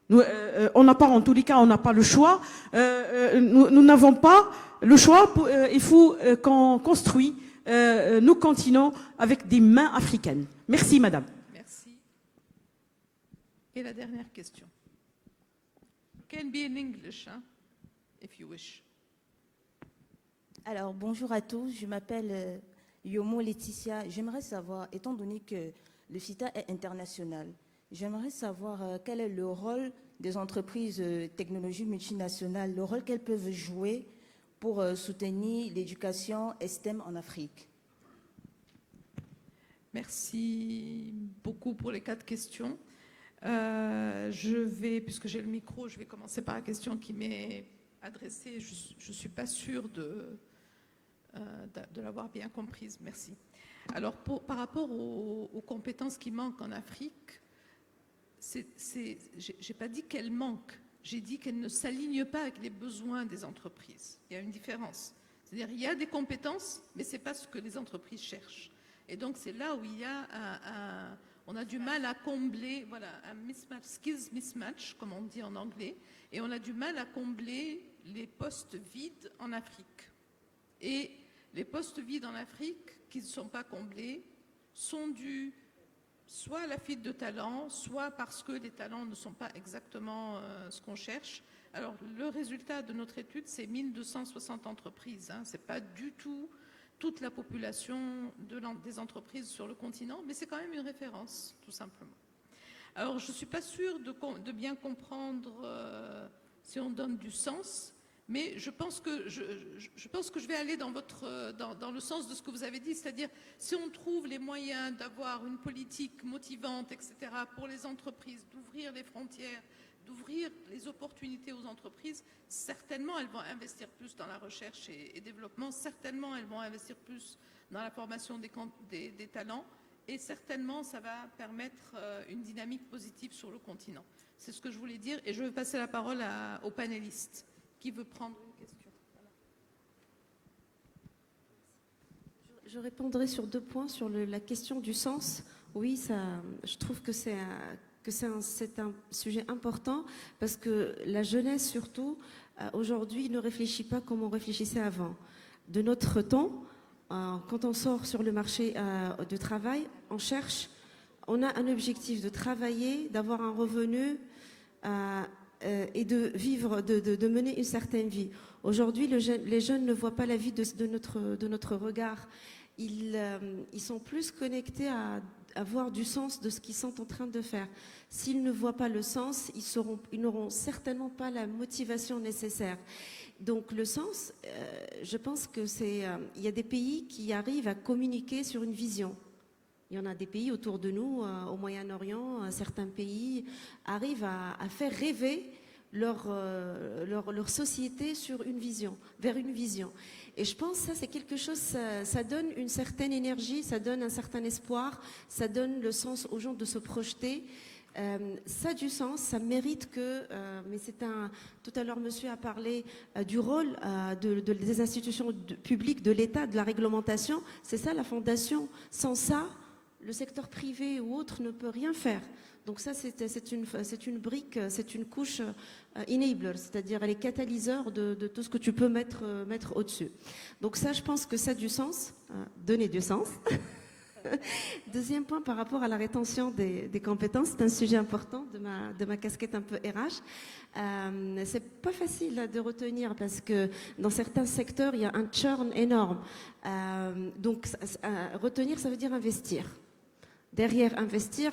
On n'a pas, en tous les cas, on n'a pas le choix. Nous n'avons pas le choix. Il faut qu'on construise nos continents avec des mains africaines. Merci, madame. Merci. Et la dernière question. Can be in English, hein, if you wish. Alors, bonjour à tous. Je m'appelle Yomo Laetitia. J'aimerais savoir, étant donné que le FITA est international, j'aimerais savoir quel est le rôle des entreprises technologiques multinationales, le rôle qu'elles peuvent jouer pour soutenir l'éducation STEM en Afrique. Merci beaucoup pour les 4 questions. Puisque j'ai le micro, je vais commencer par la question qui m'est adressée, je ne suis pas sûre de l'avoir bien comprise. Merci. Alors, par rapport aux compétences qui manquent en Afrique, je n'ai pas dit qu'elles manquent, j'ai dit qu'elles ne s'alignent pas avec les besoins des entreprises. Il y a une différence. C'est-à-dire il y a des compétences, mais ce n'est pas ce que les entreprises cherchent. Et donc, c'est là où il y a on a du mal à combler, voilà, un mismatch, skills mismatch, comme on dit en anglais, et on a du mal à combler les postes vides en Afrique. Et les postes vides en Afrique qui ne sont pas comblés sont dus soit à la fuite de talents, soit parce que les talents ne sont pas exactement ce qu'on cherche. Alors, le résultat de notre étude, c'est 1260 entreprises. Ce n'est pas du tout toute la population des entreprises sur le continent, mais c'est quand même une référence, tout simplement. Alors, je ne suis pas sûre de bien comprendre si on donne du sens, mais je pense que je vais aller dans le sens de ce que vous avez dit, c'est-à-dire si on trouve les moyens d'avoir une politique motivante, etc., pour les entreprises, d'ouvrir les frontières, d'ouvrir les opportunités aux entreprises, certainement elles vont investir plus dans la recherche et développement, certainement elles vont investir plus dans la formation des talents, et certainement ça va permettre une dynamique positive sur le continent. C'est ce que je voulais dire, et je vais passer la parole aux panélistes. Qui veut prendre une question? Voilà. Je répondrai sur 2 points. Sur la question du sens, oui, je trouve que c'est un sujet important parce que la jeunesse, surtout, aujourd'hui, ne réfléchit pas comme on réfléchissait avant. De notre temps, quand on sort sur le marché de travail, on a un objectif de travailler, d'avoir un revenu et de vivre, de mener une certaine vie. Aujourd'hui, les jeunes ne voient pas la vie de notre regard. Ils sont plus connectés à avoir du sens de ce qu'ils sont en train de faire. S'ils ne voient pas le sens, ils n'auront certainement pas la motivation nécessaire. Donc le sens, je pense que il y a des pays qui arrivent à communiquer sur une vision. Il y en a des pays autour de nous, au Moyen-Orient, certains pays arrivent à faire rêver leur société sur une vision, vers une vision. Et je pense que ça, c'est quelque chose, ça donne une certaine énergie, ça donne un certain espoir, ça donne le sens aux gens de se projeter. Ça a du sens, ça mérite mais tout à l'heure monsieur a parlé du rôle des institutions publiques, de l'État, de la réglementation. C'est ça la fondation. Sans ça, le secteur privé ou autre ne peut rien faire. Donc ça, c'est une brique, c'est une couche enabler, c'est-à-dire elle est catalyseur de tout ce que tu peux mettre au-dessus. Donc ça, je pense que ça a du sens, donner du sens. Deuxième point, par rapport à la rétention des compétences, c'est un sujet important de ma casquette un peu RH. C'est pas facile de retenir parce que dans certains secteurs, il y a un churn énorme. Donc retenir, ça veut dire investir. Derrière investir,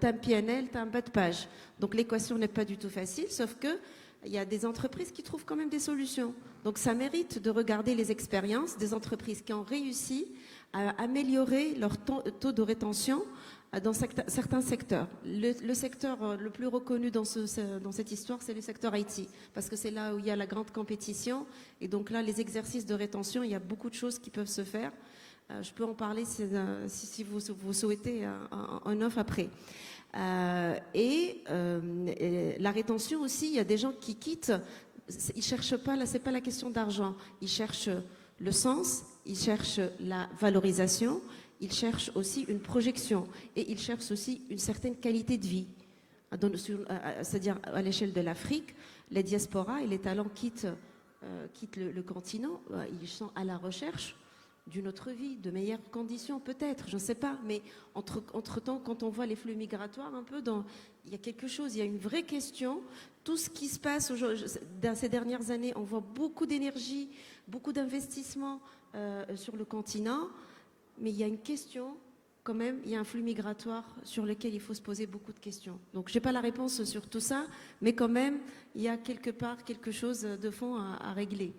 tu as un PNL, tu as un bas de page. Donc l'équation n'est pas du tout facile, sauf que il y a des entreprises qui trouvent quand même des solutions. Donc ça mérite de regarder les expériences des entreprises qui ont réussi à améliorer leur taux de rétention dans certains secteurs. Le secteur le plus reconnu dans cette histoire, c'est le secteur IT, parce que c'est là où il y a la grande compétition. Et donc là, les exercices de rétention, il y a beaucoup de choses qui peuvent se faire. Je peux en parler si vous souhaitez en offre après. Et la rétention aussi, il y a des gens qui quittent, ils cherchent pas, là c'est pas la question d'argent, ils cherchent le sens, ils cherchent la valorisation, ils cherchent aussi une projection et ils cherchent aussi une certaine qualité de vie. C'est-à-dire à l'échelle de l'Afrique, les diasporas et les talents quittent le continent, ils sont à la recherche d'une autre vie, de meilleures conditions peut-être, je ne sais pas, mais entre-temps, quand on voit les flux migratoires un peu, il y a quelque chose, il y a une vraie question. Tout ce qui se passe dans ces dernières années, on voit beaucoup d'énergie, beaucoup d'investissements sur le continent, mais il y a une question, quand même, il y a un flux migratoire sur lequel il faut se poser beaucoup de questions. Donc, je n'ai pas la réponse sur tout ça, mais quand même, il y a quelque part quelque chose de fond à régler.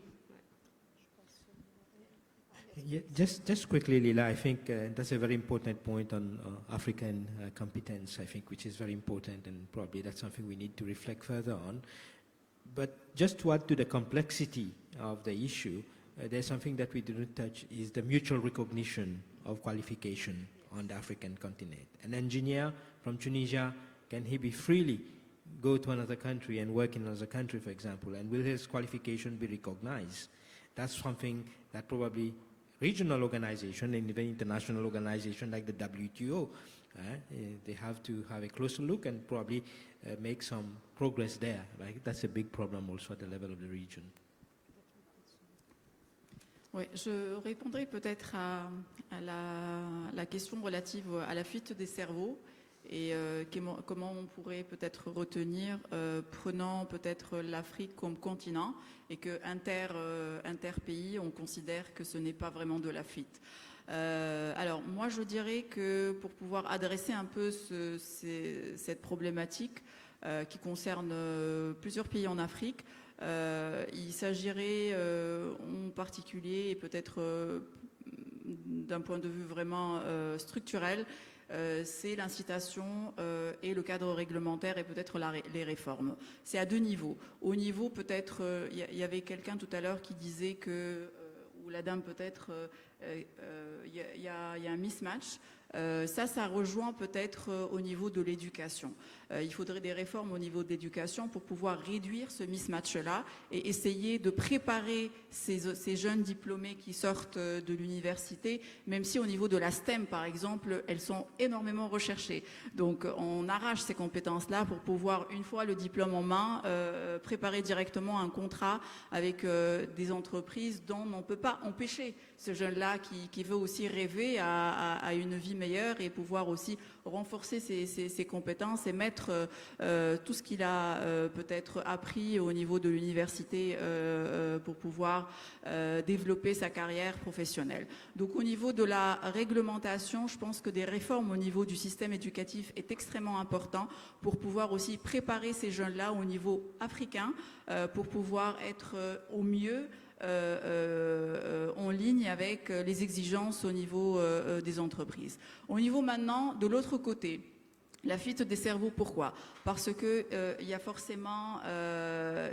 Yeah, just quickly, Leela, I think that's a very important point on African competence, I think, which is very important, and probably that's something we need to reflect further on. But just to add to the complexity of the issue, there's something that we didn't touch is the mutual recognition of qualification on the African continent. An engineer from Tunisia, can he be freely go to another country and work in another country, for example, and will his qualification be recognized? That's something that probably regional organization and even international organization like the WTO, they have to have a closer look and probably make some progress there. Right? That's a big problem also at the level of the region. Oui, je répondrai peut-être à la question relative à la fuite des cerveaux et comment on pourrait peut-être retenir, prenant peut-être l'Afrique comme continent et que inter-pays, on considère que ce n'est pas vraiment de la fuite. Alors moi je dirais que pour pouvoir adresser un peu cette problématique qui concerne plusieurs pays en Afrique, il s'agirait en particulier et peut-être d'un point de vue vraiment structurel, c'est l'incitation et le cadre réglementaire et peut-être les réformes. C'est à deux niveaux. Au niveau peut-être, il y avait quelqu'un tout à l'heure qui disait que, ou la dame peut-être, il y a un mismatch. Ça rejoint peut-être au niveau de l'éducation. Il faudrait des réformes au niveau de l'éducation pour pouvoir réduire ce mismatch-là et essayer de préparer ces jeunes diplômés qui sortent de l'université, même si au niveau de la STEM, par exemple, elles sont énormément recherchées. Donc on arrache ces compétences-là pour pouvoir, une fois le diplôme en main, préparer directement un contrat avec des entreprises dont on ne peut pas empêcher ce jeune-là qui veut aussi rêver à une vie meilleure et pouvoir aussi renforcer ses compétences et mettre tout ce qu'il a peut-être appris au niveau de l'université pour pouvoir développer sa carrière professionnelle. Donc au niveau de la réglementation, je pense que des réformes au niveau du système éducatif est extrêmement important pour pouvoir aussi préparer ces jeunes-là au niveau africain pour pouvoir être au mieux en ligne avec les exigences au niveau des entreprises. Au niveau maintenant de l'autre côté, la fuite des cerveaux, pourquoi? Parce que il y a forcément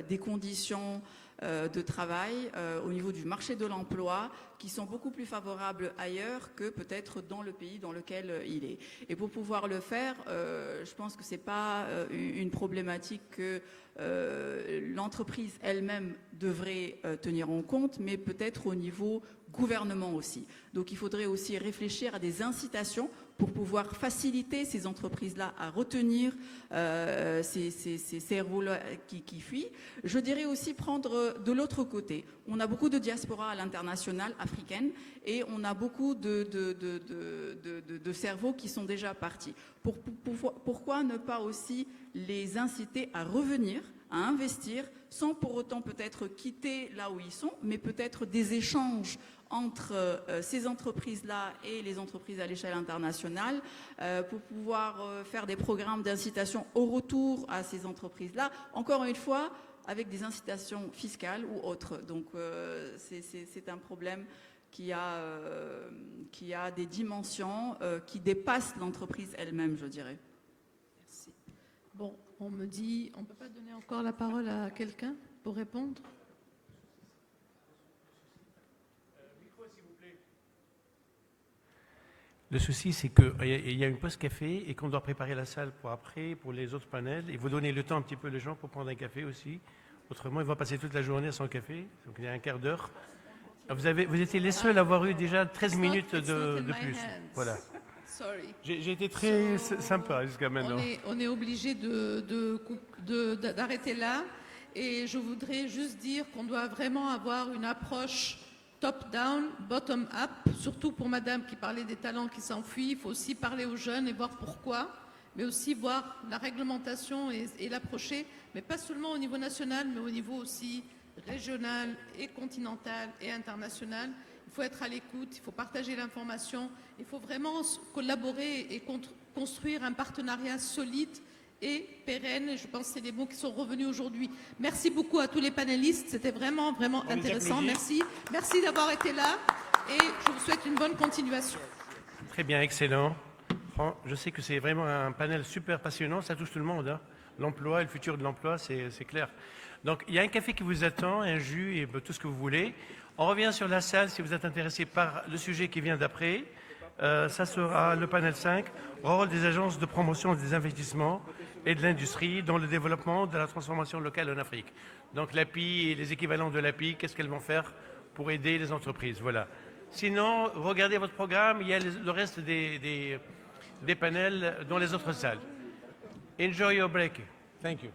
des conditions de travail au niveau du marché de l'emploi qui sont beaucoup plus favorables ailleurs que peut-être dans le pays dans lequel il est. Et pour pouvoir le faire, je pense que c'est pas une problématique que l'entreprise elle-même devrait tenir en compte, mais peut-être au niveau gouvernement aussi. Donc il faudrait aussi réfléchir à des incitations pour pouvoir faciliter ces entreprises-là à retenir ces cerveaux-là qui fuient. Je dirais aussi prendre de l'autre côté. On a beaucoup de diaspora à l'international africaine et on a beaucoup de cerveaux qui sont déjà partis. Pourquoi ne pas aussi les inciter à revenir, à investir, sans pour autant peut-être quitter là où ils sont, mais peut-être des échanges entre ces entreprises-là et les entreprises à l'échelle internationale pour pouvoir faire des programmes d'incitation au retour à ces entreprises-là, encore une fois, avec des incitations fiscales ou autres. Donc c'est un problème qui a des dimensions qui dépassent l'entreprise elle-même, je dirais. Merci. Bon, on me dit, on ne peut pas donner encore la parole à quelqu'un pour répondre? Le souci, c'est qu'il y a une pause café et qu'on doit préparer la salle pour après, pour les autres panels. Il faut donner le temps un petit peu aux gens pour prendre un café aussi. Autrement, ils vont passer toute la journée sans café. Donc il y a un quart d'heure. Vous étiez les seuls à avoir eu déjà 13 minutes de plus. Voilà. J'ai été très sympa jusqu'à maintenant. On est obligé d'arrêter là. Et je voudrais juste dire qu'on doit vraiment avoir une approche top-down, bottom-up, surtout pour madame qui parlait des talents qui s'enfuient. Il faut aussi parler aux jeunes et voir pourquoi, mais aussi voir la réglementation et l'approcher, mais pas seulement au niveau national, mais au niveau aussi régional et continental et international. Il faut être à l'écoute, il faut partager l'information, il faut vraiment collaborer et construire un partenariat solide et pérenne. Et je pense que c'est des mots qui sont revenus aujourd'hui. Merci beaucoup à tous les panélistes. C'était vraiment, vraiment intéressant. Merci. Merci d'avoir été là. Et je vous souhaite une bonne continuation. Très bien, excellent. Je sais que c'est vraiment un panel super passionnant. Ça touche tout le monde. Hein. l'emploi et le futur de l'emploi, c'est clair. Donc, il y a un café qui vous attend, un jus et tout ce que vous voulez. On revient sur la salle si vous êtes intéressé par le sujet qui vient d'après. Ça sera le panel 5, rôle des agences de promotion des investissements et de l'industrie dans le développement de la transformation locale en Afrique. Donc l'API et les équivalents de l'API, qu'est-ce qu'elles vont faire pour aider les entreprises. Voilà. Sinon, regardez votre programme, il y a le reste des panels dans les autres salles. Enjoy your break. Thank you.